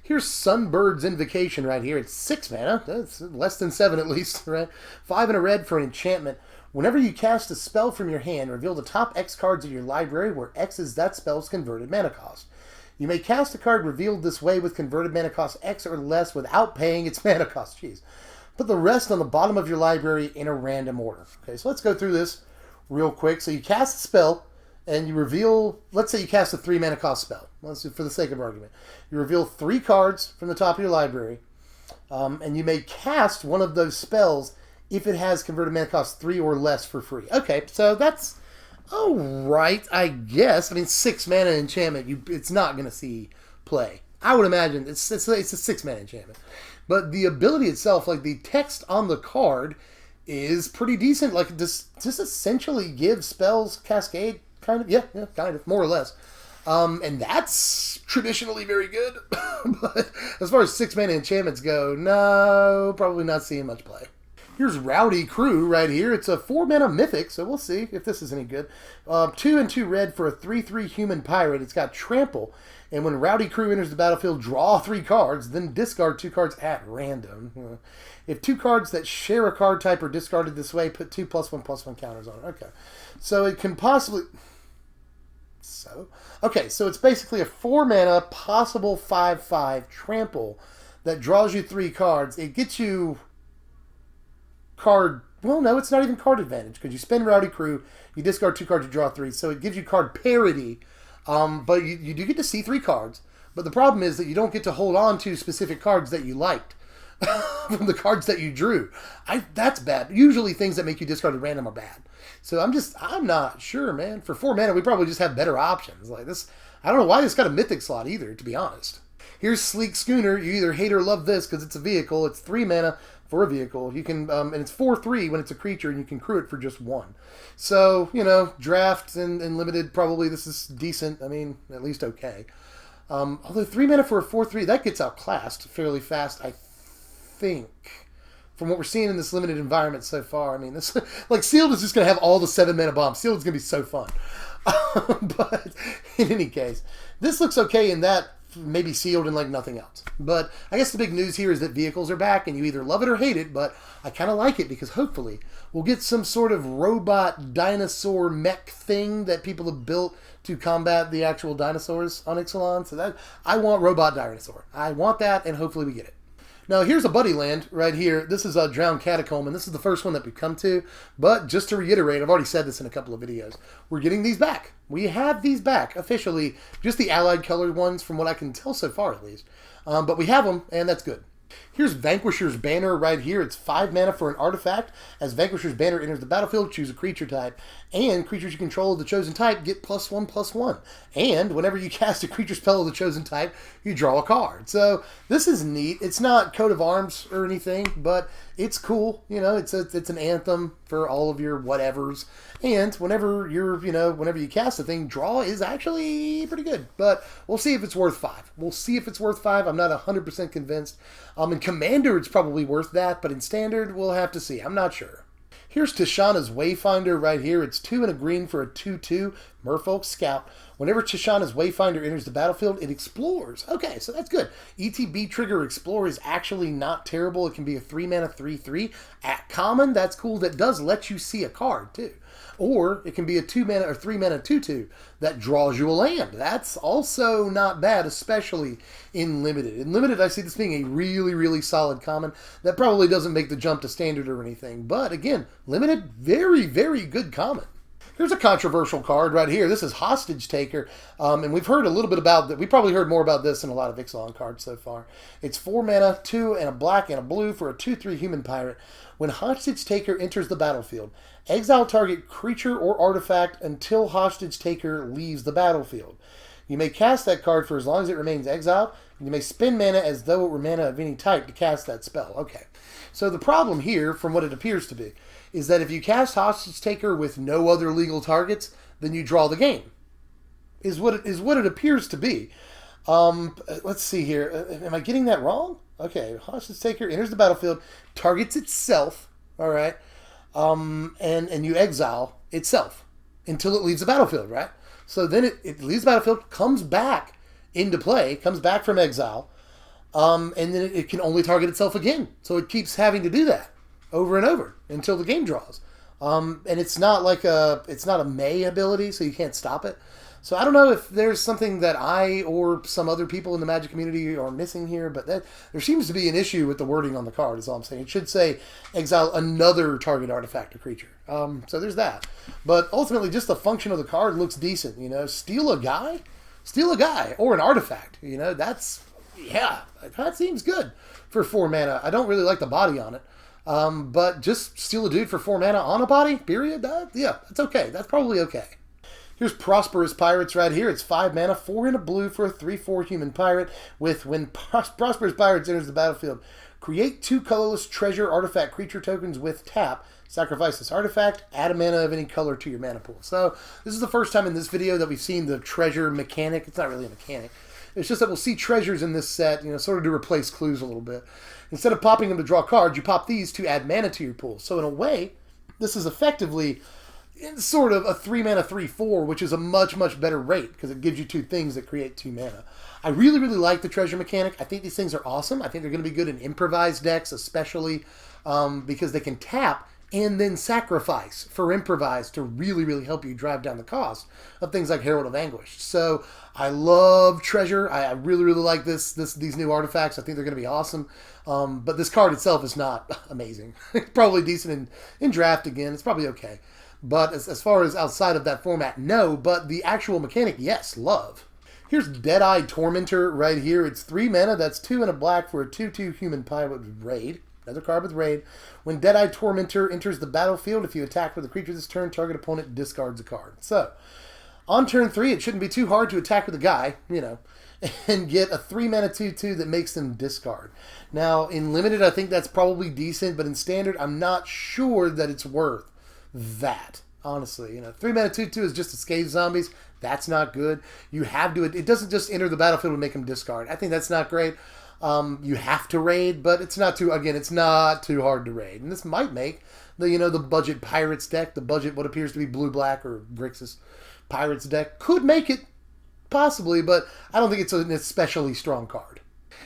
Here's Sunbird's Invocation right here. It's 6 mana. That's less than 7 at least, right? 5 and a red for an enchantment. Whenever you cast a spell from your hand, reveal the top X cards of your library, where X is that spell's converted mana cost. You may cast a card revealed this way with converted mana cost X or less without paying its mana cost. Jeez. Put the rest on the bottom of your library in a random order. Okay, so let's go through this real quick. So you cast a spell, and you reveal, let's say you cast a 3 mana cost spell. Let's do, for the sake of argument. You reveal 3 cards from the top of your library, and you may cast one of those spells if it has converted mana cost 3 or less for free. Okay, so that's all right, I guess. I mean, 6 mana enchantment, it's not going to see play. I would imagine it's a 6 mana enchantment. But the ability itself, like the text on the card, is pretty decent. Like, this essentially gives spells cascade, kind of. Yeah, kind of, more or less. And that's traditionally very good. But as far as 6 mana enchantments go, no, probably not seeing much play. Here's Rowdy Crew right here. It's a 4 mana mythic, so we'll see if this is any good. 2 and 2 red for a 3/3 human pirate. It's got trample, and when Rowdy Crew enters the battlefield, draw 3 cards, then discard 2 cards at random. If 2 cards that share a card type are discarded this way, put 2 +1/+1 counters on it. Okay, so it can possibly. Okay, so it's basically a 4 mana possible 5/5 trample that draws you 3 cards. It gets you card, well, no, it's not even card advantage, because you spend Rowdy Crew, you discard 2 cards, you draw 3, so it gives you card parity, but you do get to see 3 cards, but the problem is that you don't get to hold on to specific cards that you liked from the cards that you drew. That's bad. Usually things that make you discard at random are bad. So I'm not sure, man. For 4 mana, we probably just have better options. Like this, I don't know why this got a mythic slot either, to be honest. Here's Sleek Schooner. You either hate or love this because it's a vehicle. It's 3 mana for a vehicle. You can, and it's 4/3 when it's a creature, and you can crew it for just 1. So, you know, draft and limited, probably this is decent. I mean, at least okay. Although 3 mana for a 4/3, that gets outclassed fairly fast, I think, from what we're seeing in this limited environment so far. I mean, this, like, Sealed is just going to have all the 7 mana bombs. Sealed is going to be so fun. But in any case, this looks okay in that maybe Sealed and like nothing else. But I guess the big news here is that vehicles are back, and you either love it or hate it, but I kind of like it because hopefully we'll get some sort of robot dinosaur mech thing that people have built to combat the actual dinosaurs on Ixalan. So that, I want robot dinosaur. I want that, and hopefully we get it. Now, here's a buddy land right here. This is a Drowned Catacomb, and this is the first one that we've come to. But just to reiterate, I've already said this in a couple of videos. We're getting these back. We have these back officially. Just the allied colored ones, from what I can tell so far, at least. But we have them, and that's good. Here's Vanquisher's Banner right here. It's 5 mana for an artifact. As Vanquisher's Banner enters the battlefield, choose a creature type. And creatures you control of the chosen type get +1/+1. And whenever you cast a creature spell of the chosen type, you draw a card. So this is neat. It's not Coat of Arms or anything, but it's cool. You know, it's an anthem for all of your whatevers. And whenever you cast a thing, draw is actually pretty good. But we'll see if it's worth 5. We'll see if it's worth 5. I'm not 100% convinced. In Commander, it's probably worth that, but in Standard, we'll have to see. I'm not sure. Here's Tishanna's Wayfinder right here. It's 2 and a green for a 2/2 Merfolk Scout. Whenever Tishanna's Wayfinder enters the battlefield, it explores. Okay, so that's good. ETB trigger Explore is actually not terrible. It can be a 3 mana 3/3 at common. That's cool. That does let you see a card too. Or it can be a 2 mana or 3 mana 2/2 that draws you a land. That's also not bad, especially in Limited. In Limited, I see this being a really, really solid common that probably doesn't make the jump to Standard or anything. But again, Limited, very, very good common. Here's a controversial card right here. This is Hostage Taker, and we've heard a little bit about that. We probably heard more about this in a lot of Ixalan cards so far. It's 4 mana, 2 and a black and a blue for a 2/3 human pirate. When Hostage Taker enters the battlefield, exile target creature or artifact until Hostage Taker leaves the battlefield. You may cast that card for as long as it remains exiled, and you may spend mana as though it were mana of any type to cast that spell. Okay, so the problem here, from what it appears to be, is that if you cast Hostage Taker with no other legal targets, then you draw the game. Is what it appears to be. Let's see here. Am I getting that wrong? Okay, Hostage Taker enters the battlefield, targets itself, all right, and you exile itself until it leaves the battlefield, right? So then it leaves the battlefield, comes back into play, comes back from exile, and then it can only target itself again. So it keeps having to do that over and over until the game draws. And it's not a May ability, so you can't stop it. So I don't know if there's something that I or some other people in the Magic community are missing here, but there seems to be an issue with the wording on the card, is all I'm saying. It should say exile another target artifact or creature. So there's that. But ultimately, just the function of the card looks decent. You know, steal a guy, or an artifact. You know, that seems good for 4 mana. I don't really like the body on it. But just steal a dude for 4 mana on a body, period. Yeah, that's okay. That's probably okay. Here's Prosperous Pirates right here. It's 5 mana, 4 and a blue for a 3/4 human pirate with when Prosperous Pirates enters the battlefield, create 2 colorless treasure artifact creature tokens with tap. Sacrifice this artifact, add a mana of any color to your mana pool. So this is the first time in this video that we've seen the treasure mechanic. It's not really a mechanic. It's just that we'll see treasures in this set, you know, sort of to replace clues a little bit. Instead of popping them to draw cards, you pop these to add mana to your pool. So in a way, this is effectively sort of a 3 mana 3/4, which is a much, much better rate because it gives you 2 things that create 2 mana. I really, really like the treasure mechanic. I think these things are awesome. I think they're going to be good in improvised decks, especially because they can tap and then sacrifice for improvise to really, really help you drive down the cost of things like Herald of Anguish. So I love treasure. I really, really like these new artifacts. I think they're going to be awesome. But this card itself is not amazing. It's probably decent in draft again. It's probably okay. But as far as outside of that format, no. But the actual mechanic, yes, love. Here's Dead-Eyed Tormentor right here. It's 3 mana. That's 2 and a black for a 2/2 human pirate with Raid. Another card with Raid. When Dead-Eyed Tormentor enters the battlefield, if you attack with a creature this turn, target opponent discards a card. So, on turn 3, it shouldn't be too hard to attack with a guy, you know, and get a 3 mana 2/2 that makes them discard. Now, in Limited, I think that's probably decent, but in Standard, I'm not sure that it's worth that, honestly. You know, 3 mana 2/2 is just to scathe zombies. That's not good. You have to, it doesn't just enter the battlefield and make them discard. I think that's not great. You have to raid, but it's not too, again, it's not too hard to raid. And this might make the budget Pirates deck, the budget, what appears to be blue-black or Grixis Pirates deck, could make it, possibly, but I don't think it's an especially strong card.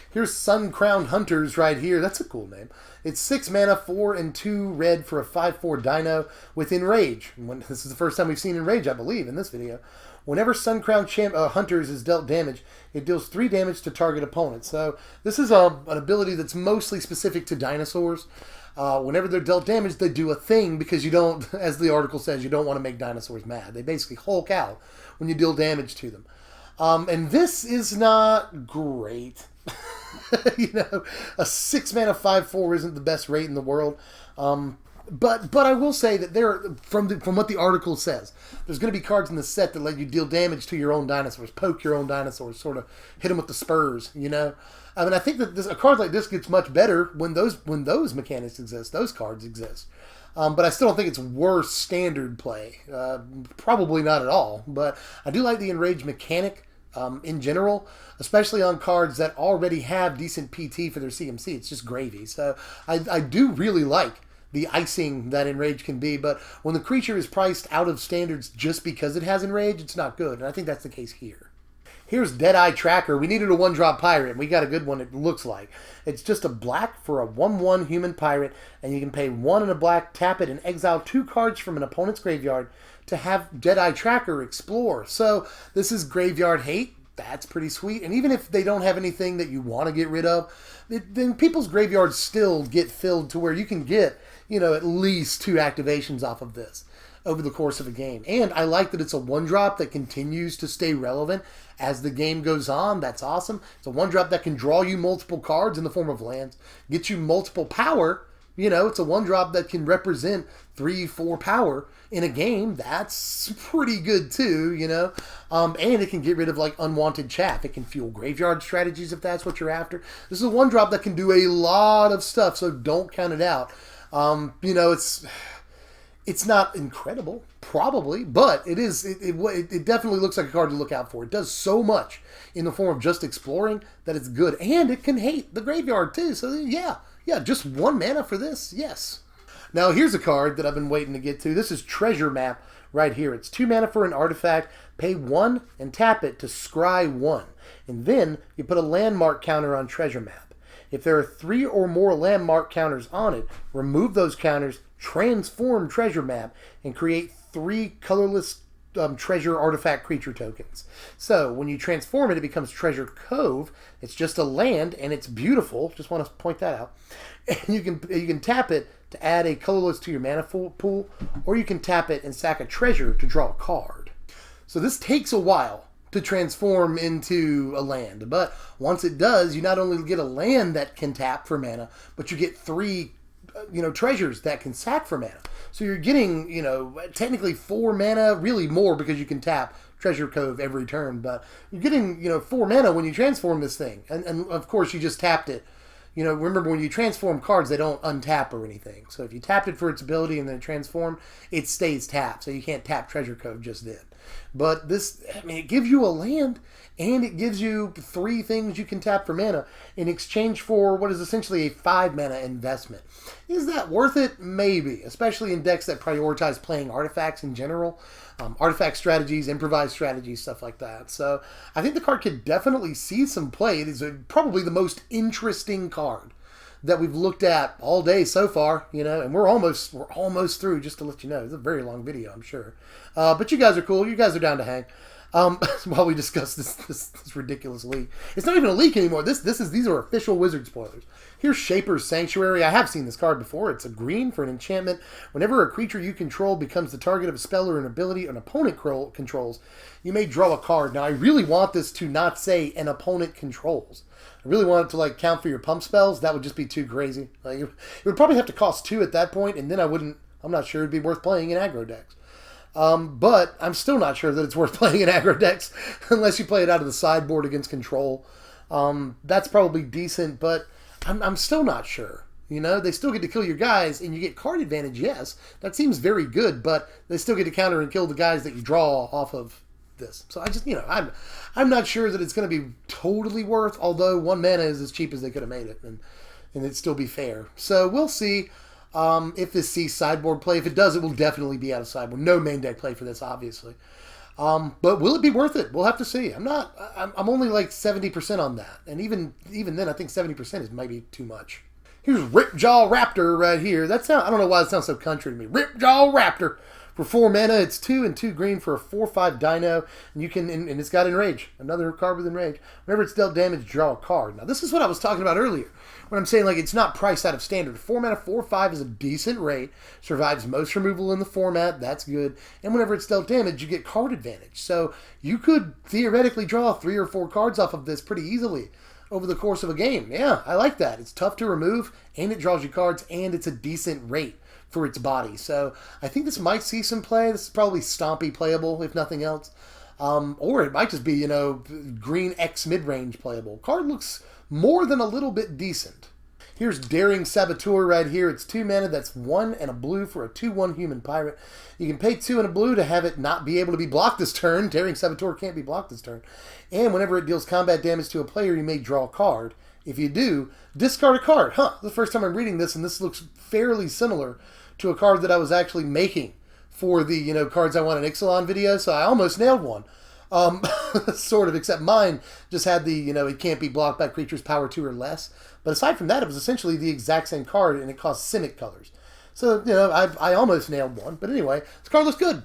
Here's Sun-Crowned Hunters right here. That's a cool name. It's 6 mana, 4 and 2 red for a 5/4 dino with Enrage. This is the first time we've seen Enrage, I believe, in this video. Whenever Sun-Crowned Hunters is dealt damage, it deals 3 damage to target opponent. So this is an ability that's mostly specific to dinosaurs. Whenever they're dealt damage, they do a thing because you don't, as the article says, you don't want to make dinosaurs mad. They basically Hulk out when you deal damage to them. And this is not great. You know, a 6 mana 5/4 isn't the best rate in the world. But I will say that from what the article says, there's going to be cards in the set that let you deal damage to your own dinosaurs, poke your own dinosaurs, sort of hit them with the spurs. You know, I mean, I think that a card like this gets much better when those mechanics exist, those cards exist. But I still don't think it's worth standard play. Probably not at all. But I do like the Enrage mechanic in general, especially on cards that already have decent PT for their CMC. It's just gravy. So I do really like the icing that Enrage can be, but when the creature is priced out of standards just because it has Enrage, it's not good, and I think that's the case here. Here's Deadeye Tracker. We needed a 1-drop pirate, and we got a good one, it looks like. It's just a black for a 1/1 human pirate, and you can pay 1 and a black, tap it, and exile 2 cards from an opponent's graveyard to have Deadeye Tracker explore. So this is graveyard hate. That's pretty sweet. And even if they don't have anything that you want to get rid of, then people's graveyards still get filled to where you can get, you know, at least 2 activations off of this over the course of a game. And I like that it's a 1-drop that continues to stay relevant as the game goes on. That's awesome. It's a 1-drop that can draw you multiple cards in the form of lands, get you multiple power. You know, it's a 1-drop that can represent 3-4 power in a game. That's pretty good too, you know. And it can get rid of like unwanted chaff. It can fuel graveyard strategies if that's what you're after. This is a 1-drop that can do a lot of stuff, so don't count it out. You know, it's not incredible, probably, but it is. It definitely looks like a card to look out for. It does so much in the form of just exploring that it's good, and it can hate the graveyard too. So yeah, just 1 mana for this, yes. Now here's a card that I've been waiting to get to. This is Treasure Map right here. It's 2 mana for an artifact. Pay 1 and tap it to scry 1, and then you put a landmark counter on Treasure Map. If there are 3 or more landmark counters on it, remove those counters, transform Treasure Map, and create 3 colorless treasure artifact creature tokens. So when you transform it, it becomes Treasure Cove. It's just a land, and it's beautiful. Just want to point that out. And you can tap it to add a colorless to your mana pool, or you can tap it and sack a treasure to draw a card. So this takes a while to transform into a land, but once it does, you not only get a land that can tap for mana, but you get 3 treasures that can sack for mana. So you're getting, technically 4 mana, really more because you can tap Treasure Cove every turn, but you're getting, 4 mana when you transform this thing. And of course you just tapped it. Remember when you transform cards, they don't untap or anything. So if you tapped it for its ability and then transform, it stays tapped. So you can't tap Treasure Cove just then. But this, it gives you a land, and it gives you 3 things you can tap for mana in exchange for what is essentially a 5 mana investment. Is that worth it? Maybe, especially in decks that prioritize playing artifacts in general. Artifact strategies, improvised strategies, stuff like that. So I think the card could definitely see some play. It is probably the most interesting card that we've looked at all day so far, and we're almost through, just to let you know. It's a very long video, I'm sure. But you guys are cool. You guys are down to hang. While we discuss this ridiculous leak. It's not even a leak anymore. These are official Wizard spoilers. Here's Shaper's Sanctuary. I have seen this card before. It's a green for an enchantment. Whenever a creature you control becomes the target of a spell or an ability an opponent controls, you may draw a card. Now, I really want this to not say an opponent controls. I really want it to count for your pump spells. That would just be too crazy. It would probably have to cost 2 at that point, and then I'm not sure it'd be worth playing in aggro decks. But I'm still not sure that it's worth playing in aggro decks unless you play it out of the sideboard against control. That's probably decent, but I'm still not sure. They still get to kill your guys, and you get card advantage, yes. That seems very good, but they still get to counter and kill the guys that you draw off of this. So I just, I'm not sure that it's going to be totally worth, although 1 mana is as cheap as they could have made it, and it'd still be fair. So we'll see. If this sees sideboard play. If it does, it will definitely be out of sideboard. No main deck play for this, obviously. But will it be worth it? We'll have to see. I'm only 70% on that. And even then, I think 70% is maybe too much. Here's Ripjaw Raptor right here. I don't know why it sounds so country to me. Ripjaw Raptor. For 4 mana, it's 2 and 2 green for a 4/5 dino, and it's got Enrage, another card with Enrage. Whenever it's dealt damage, draw a card. Now, this is what I was talking about earlier, when I'm saying it's not priced out of standard. 4 mana, 4/5 is a decent rate, survives most removal in the format, that's good, and whenever it's dealt damage, you get card advantage. So you could theoretically draw 3 or 4 cards off of this pretty easily. over the course of a game. Yeah, I like that. It's tough to remove, and it draws you cards, and it's a decent rate for its body. So I think this might see some play. This is probably stompy playable, if nothing else. Or it might just be, you know, green X mid-range playable. Card looks more than a little bit decent. Here's Daring Saboteur right here. It's 2 mana. That's 1 and a blue for a 2/1 human pirate. You can pay 2 and a blue to have it not be able to be blocked this turn. Daring Saboteur can't be blocked this turn. And whenever it deals combat damage to a player, you may draw a card. If you do, discard a card. The first time I'm reading this, and this looks fairly similar to a card that I was actually making for the, you know, cards I want in Ixalan video, so I almost nailed one. Sort of, except mine just had the, you know, it can't be blocked by creatures power 2 or less. But aside from that, it was essentially the exact same card, and it cost Simic colors. So, you know, I almost nailed one. But anyway, this card looks good.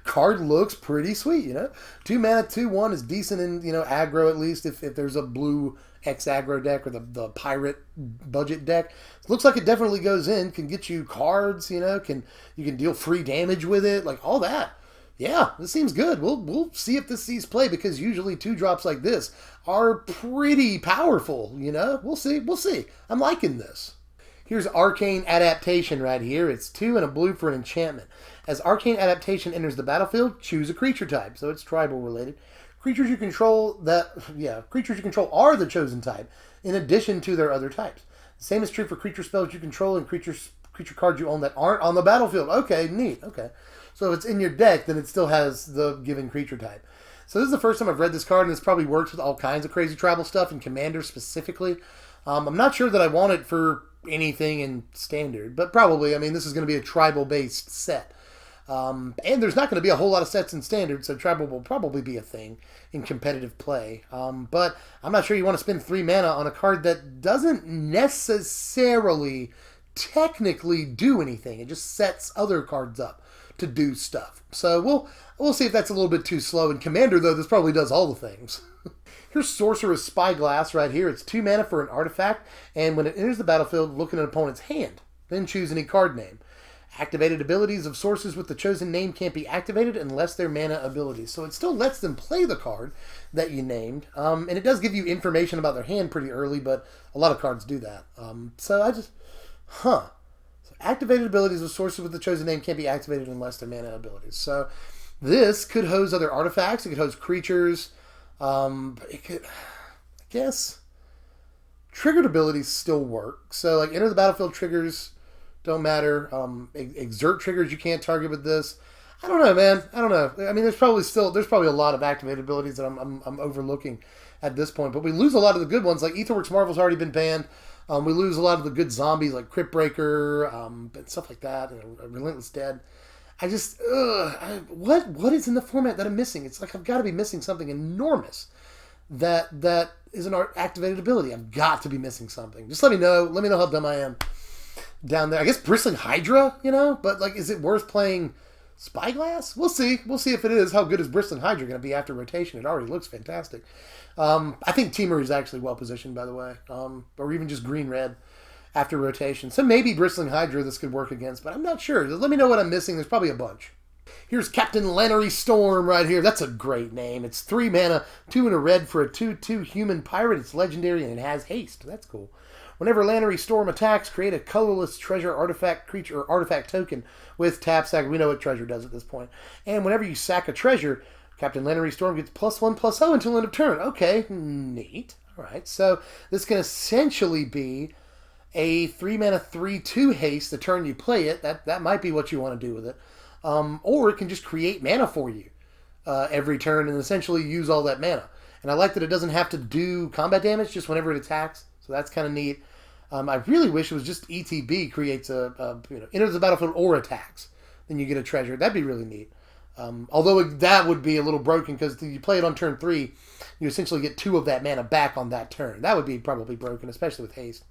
card looks pretty sweet, you know. 2 mana, 2/1 is decent in, you know, aggro at least, if there's a blue X aggro deck or the pirate budget deck. It looks like it definitely goes in, can get you cards, you know, you can deal free damage with it, like all that. Yeah, this seems good. We'll see if this sees play, because usually 2-drops like this are pretty powerful, you know? We'll see. I'm liking this. Here's Arcane Adaptation right here. It's 2 and a blue for an enchantment. As Arcane Adaptation enters the battlefield, choose a creature type, so it's tribal related. Creatures you control are the chosen type, in addition to their other types. The same is true for creature spells you control and creature cards you own that aren't on the battlefield. Okay, neat. Okay. So if it's in your deck, then it still has the given creature type. So this is the first time I've read this card, and it's probably works with all kinds of crazy tribal stuff, and Commander specifically. I'm not sure that I want it for anything in Standard, but probably, I mean, this is going to be a tribal-based set. And there's not going to be a whole lot of sets in Standard, so tribal will probably be a thing in competitive play. But I'm not sure you want to spend 3 mana on a card that doesn't necessarily technically do anything. It just sets other cards up to do stuff. So we'll see if that's a little bit too slow. In Commander, though, this probably does all the things. Here's Sorcerer's Spyglass right here. It's 2 mana for an artifact, and when it enters the battlefield, look at an opponent's hand. Then choose any card name. Activated abilities of sources with the chosen name can't be activated unless they're mana abilities. So it still lets them play the card that you named. And it does give you information about their hand pretty early, but a lot of cards do that. So I just... So activated abilities of sources with the chosen name can't be activated unless they're mana abilities. So this could hose other artifacts. It could hose creatures. It could... I guess... Triggered abilities still work. So like enter the battlefield triggers... Don't matter. Exert triggers you can't target with this. I don't know, man. I don't know. I mean, there's probably a lot of activated abilities that I'm overlooking at this point. But we lose a lot of the good ones. Like Aetherworks Marvel's already been banned. We lose a lot of the good zombies like Crypt Breaker and stuff like that. Relentless Dead. I just what is in the format that I'm missing? It's like I've got to be missing something enormous that is an activated ability. I've got to be missing something. Just let me know. Let me know how dumb I am. Down there, I guess Bristling Hydra, you know, but like, is it worth playing Spyglass? We'll see. We'll see if it is. How good is Bristling Hydra going to be after rotation? It already looks fantastic. I think Teamer is actually well positioned, by the way, or even just green-red after rotation. So maybe Bristling Hydra this could work against, but I'm not sure. Let me know what I'm missing. There's probably a bunch. Here's Captain Lannery Storm right here. That's a great name. It's 3 mana, 2 and a red for a 2/2 human pirate. It's legendary and it has haste. That's cool. Whenever Lannery Storm attacks, create a colorless treasure, artifact, creature, or artifact token with tap sack. We know what treasure does at this point. And whenever you sack a treasure, Captain Lannery Storm gets +1/+0 until end of turn. Okay, neat. All right, so this can essentially be a 3 mana 3/2 haste the turn you play it. That might be what you want to do with it. Or it can just create mana for you every turn and essentially use all that mana. And I like that it doesn't have to do combat damage just whenever it attacks. So that's kind of neat. I really wish it was just ETB creates enters the battlefield or attacks. Then you get a treasure. That'd be really neat. Although that would be a little broken because you play it on turn 3, you essentially get 2 of that mana back on that turn. That would be probably broken, especially with haste.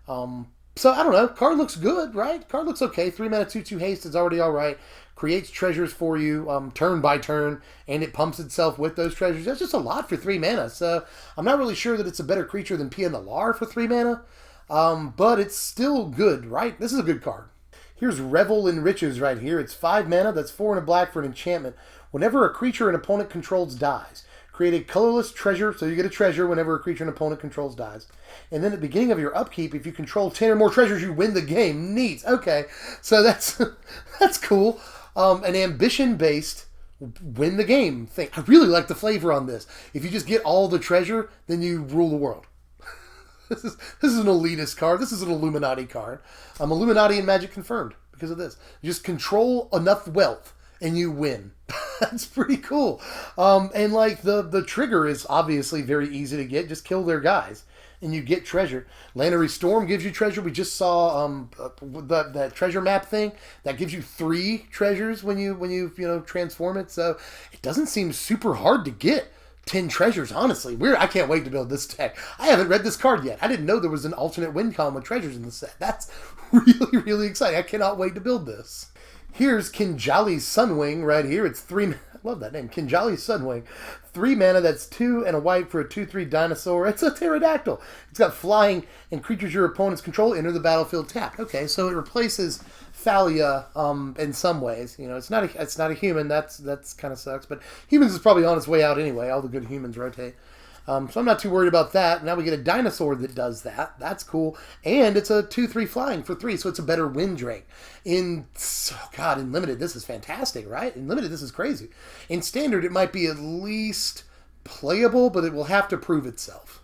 So I don't know. Card looks good, right? Card looks okay. 3 mana 2/2 haste is already all right. Creates treasures for you turn by turn, and it pumps itself with those treasures. That's just a lot for 3 mana. So I'm not really sure that it's a better creature than Pia Nalar for 3 mana. But it's still good, right? This is a good card. Here's Revel in Riches right here. It's 5 mana. That's 4 and a black for an enchantment. Whenever a creature an opponent controls dies, Create a colorless treasure, so you get a treasure whenever a creature an opponent controls dies. And then at the beginning of your upkeep, if you control 10 or more treasures, you win the game. Neat. Okay, so that's that's cool. An ambition-based win the game thing. I really like the flavor on this. If you just get all the treasure, then you rule the world. This is an elitist card. This is an Illuminati card. Illuminati and Magic confirmed because of this. You just control enough wealth and you win. That's pretty cool. And like the trigger is obviously very easy to get. Just kill their guys and you get treasure. Lannery Storm gives you treasure. We just saw that treasure map thing that gives you 3 treasures when you transform it. So it doesn't seem super hard to get 10 treasures, honestly. I can't wait to build this deck. I haven't read this card yet. I didn't know there was an alternate win column with treasures in the set. That's really, really exciting. I cannot wait to build this. Here's Kinjali's Sunwing right here. It's 3... I love that name. Kinjali's Sunwing. 3 mana, that's 2 and a white for a 2/3 dinosaur. It's a pterodactyl. It's got flying, and creatures your opponents control enter the battlefield tapped. Okay, so it replaces Thalia in some ways. It's not a human. That's kind of sucks. But humans is probably on its way out anyway. All the good humans rotate. So I'm not too worried about that. Now we get a dinosaur that does that. That's cool. And it's a 2/3 flying for 3, so it's a better Windrake. In Limited, this is fantastic, right? In Limited, this is crazy. In Standard, it might be at least playable, but it will have to prove itself.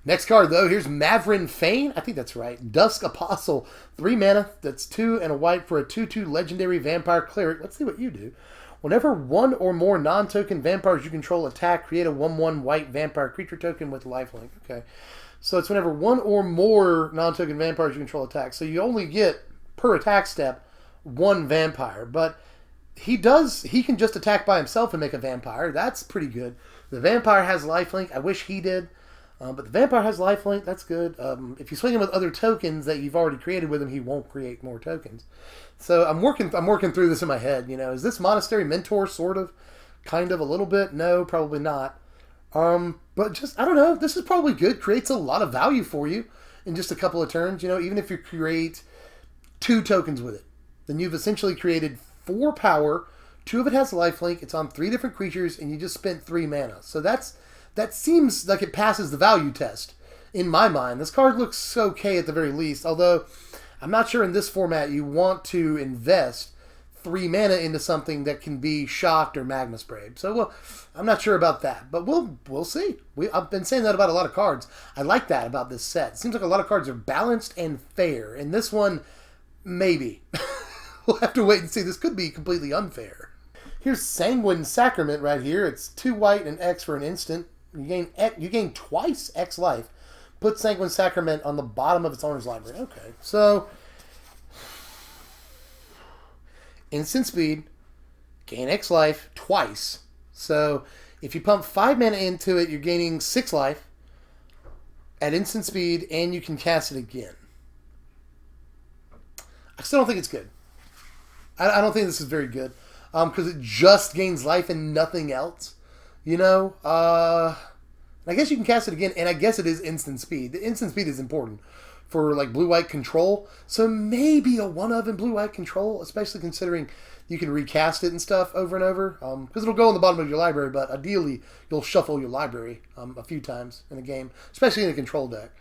Next card, though, here's Mavrin Fane. I think that's right. Dusk Apostle. 3 mana, that's 2 and a white for a 2/2 legendary vampire cleric. Let's see what you do. Whenever 1 or more non-token vampires you control attack, create a 1/1 white vampire creature token with lifelink. Okay. So it's whenever 1 or more non-token vampires you control attack. So you only get, per attack step, 1 vampire. But he can just attack by himself and make a vampire. That's pretty good. The vampire has lifelink. I wish he did. But the vampire has lifelink. That's good. If you swing him with other tokens that you've already created with him, he won't create more tokens. So I'm working through this in my head. Is this Monastery Mentor sort of, kind of, a little bit? No, probably not. But just, I don't know. This is probably good. Creates a lot of value for you in just a couple of turns. Even if you create 2 tokens with it, then you've essentially created 4 power. 2 of it has lifelink. It's on 3 different creatures, and you just spent 3 mana. So that seems like it passes the value test in my mind. This card looks okay at the very least, although I'm not sure in this format you want to invest 3 mana into something that can be shocked or magma sprayed. So I'm not sure about that, but we'll see. I've been saying that about a lot of cards. I like that about this set. It seems like a lot of cards are balanced and fair, and this one, maybe. We'll have to wait and see. This could be completely unfair. Here's Sanguine Sacrament right here. It's 2 white and X for an instant. You gain twice X life. Put Sanguine Sacrament on the bottom of its owner's library. Okay, so instant speed, gain X life twice. So if you pump 5 mana into it, you're gaining 6 life at instant speed, and you can cast it again. I still don't think it's good. I don't think this is very good because it just gains life and nothing else. I guess you can cast it again, and I guess it is instant speed. The instant speed is important for like blue-white control, so maybe a 1-of in blue-white control, especially considering you can recast it and stuff over and over, because it'll go on the bottom of your library, but ideally you'll shuffle your library a few times in a game, especially in a control deck.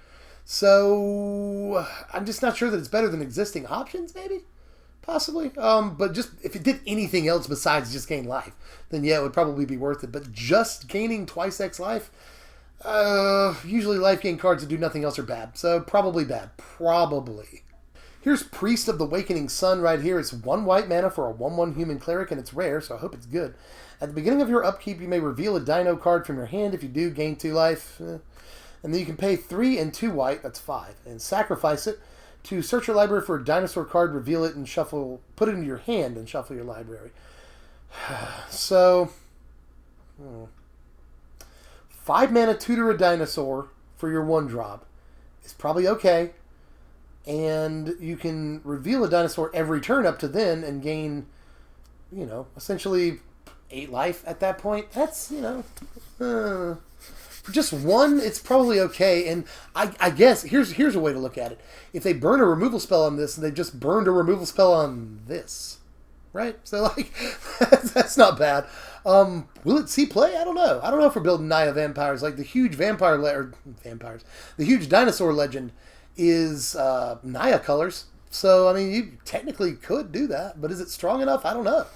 So I'm just not sure that it's better than existing options, maybe? Possibly. But just if it did anything else besides just gain life, then yeah, it would probably be worth it. But just gaining twice X life, usually life gain cards that do nothing else are bad. So probably bad. Probably. Here's Priest of the Wakening Son right here. It's 1 white mana for a 1/1 human cleric, and it's rare, so I hope it's good. At the beginning of your upkeep, you may reveal a dino card from your hand. If you do, gain 2 life. And then you can pay 3 and 2 white, that's 5, and sacrifice it to search your library for a dinosaur card, reveal it, and put it into your hand and shuffle your library. So, 5 mana tutor a dinosaur for your 1-drop is probably okay. And you can reveal a dinosaur every turn up to then and gain, essentially 8 life at that point. That's, for just 1, it's probably okay. And I guess here's a way to look at it. If they burn a removal spell on this, and they just burned a removal spell on this, right? So like that's not bad. Will it see play? I don't know. I don't know if we're building Naya vampires. Like the huge the huge dinosaur legend is Naya colors. So, I mean, you technically could do that, but is it strong enough? I don't know.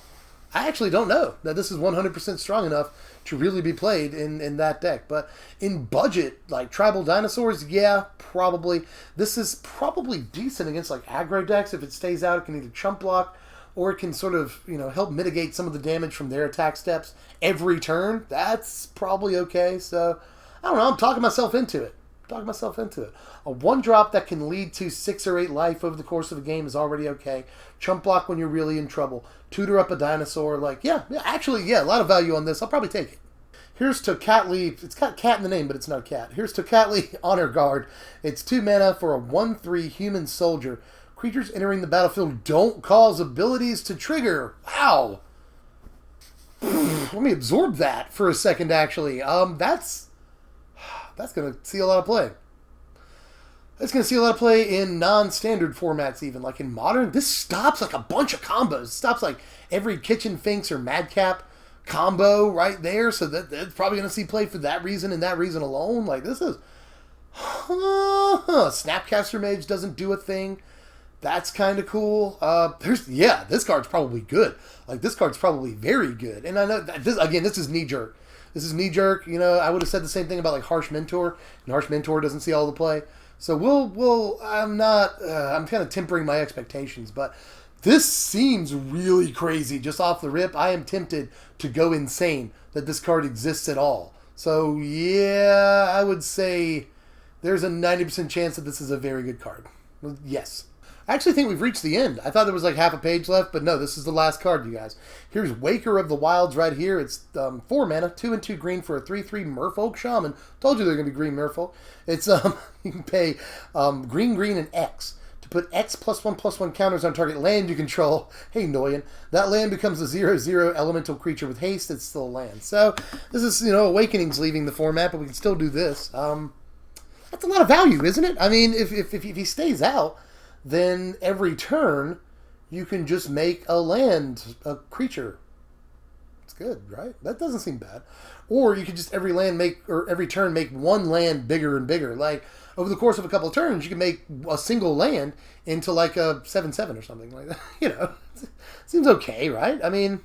I actually don't know that this is 100% strong enough to really be played in that deck. But in budget, like tribal dinosaurs, yeah, probably. This is probably decent against like aggro decks. If it stays out, it can either chump block or it can sort of, help mitigate some of the damage from their attack steps every turn. That's probably okay. So, I don't know. I'm talking myself into it. A 1-drop that can lead to 6 or 8 life over the course of a game is already okay. Chump block when you're really in trouble. Tutor up a dinosaur. Like, yeah, a lot of value on this. I'll probably take it. Here's Tocatli. It's got cat in the name, but it's not a cat. Here's Tocatli Honor Guard. It's 2 mana for a 1/3 human soldier. Creatures entering the battlefield don't cause abilities to trigger. Wow. Let me absorb that for a second, actually. That's going to see a lot of play. It's going to see a lot of play in non-standard formats even. Like in Modern, this stops like a bunch of combos. It stops like every Kitchen Finks or Madcap combo right there. So that's probably going to see play for that reason and that reason alone. Like this is... Snapcaster Mage doesn't do a thing. That's kind of cool. This card's probably good. Like this card's probably very good. And I know that this is knee-jerk. This is knee-jerk. I would have said the same thing about like Harsh Mentor. And Harsh Mentor doesn't see all the play. So I'm kind of tempering my expectations. But this seems really crazy just off the rip. I am tempted to go insane that this card exists at all. So yeah, I would say there's a 90% chance that this is a very good card. Yes. I actually think we've reached the end. I thought there was like half a page left, but no, this is the last card, you guys. Here's Waker of the Wilds right here. It's 4 mana, 2 and 2 green for a 3/3 Merfolk Shaman. Told you they're going to be green Merfolk. It's you can pay green, and X to put X +1/+1 counters on target land you control. Hey, Noyan. That land becomes a 0/0 elemental creature with haste. It's still land. So this is, Awakening's leaving the format, but we can still do this. That's a lot of value, isn't it? I mean, if he stays out, then every turn you can just make a land a creature. It's good, right? That doesn't seem bad. Or you could just every turn make one land bigger and bigger. Like over the course of a couple of turns, you can make a single land into like a 7/7 or something like that. Seems okay, right? I mean,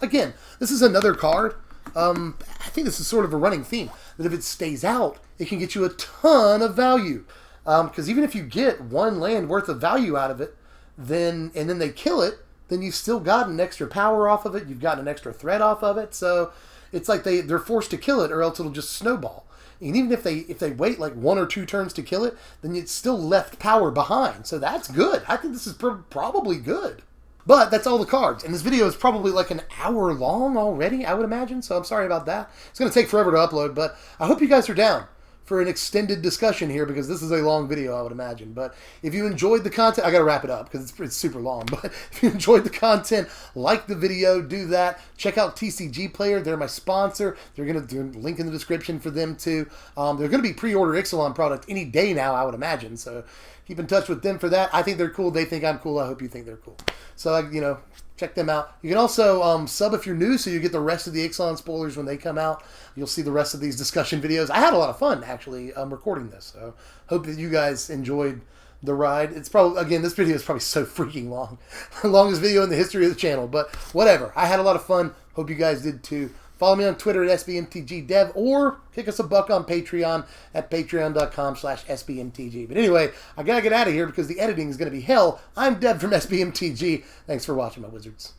again, this is another card. I think this is sort of a running theme that if it stays out, it can get you a ton of value. Because even if you get one land worth of value out of it, then they kill it, then you've still got an extra power off of it. You've got an extra threat off of it. So it's like they're forced to kill it, or else it'll just snowball. And even if they wait like 1 or 2 turns to kill it, then it's still left power behind. So that's good. I think this is probably good. But that's all the cards. And this video is probably like an hour long already, I would imagine. So I'm sorry about that. It's going to take forever to upload, but I hope you guys are down for an extended discussion here, because this is a long video, I would imagine. But if you enjoyed the content, I got to wrap it up because it's super long. But if you enjoyed the content, like the video, do that. Check out TCG Player. They're my sponsor. They're going to link in the description for them too. They're going to be pre-order Ixalan product any day now, I would imagine. So keep in touch with them for that. I think they're cool. They think I'm cool. I hope you think they're cool. So, check them out. You can also sub if you're new, so you get the rest of the Ixalan spoilers when they come out. You'll see the rest of these discussion videos. I had a lot of fun, actually, recording this. So hope that you guys enjoyed the ride. It's probably, again, this video is probably so freaking long. The longest video in the history of the channel. But whatever. I had a lot of fun. Hope you guys did too. Follow me on Twitter at SBMTGDev, or kick us a buck on Patreon at patreon.com/SBMTG. But anyway, I gotta get out of here because the editing is going to be hell. I'm Dev from SBMTG. Thanks for watching, my wizards.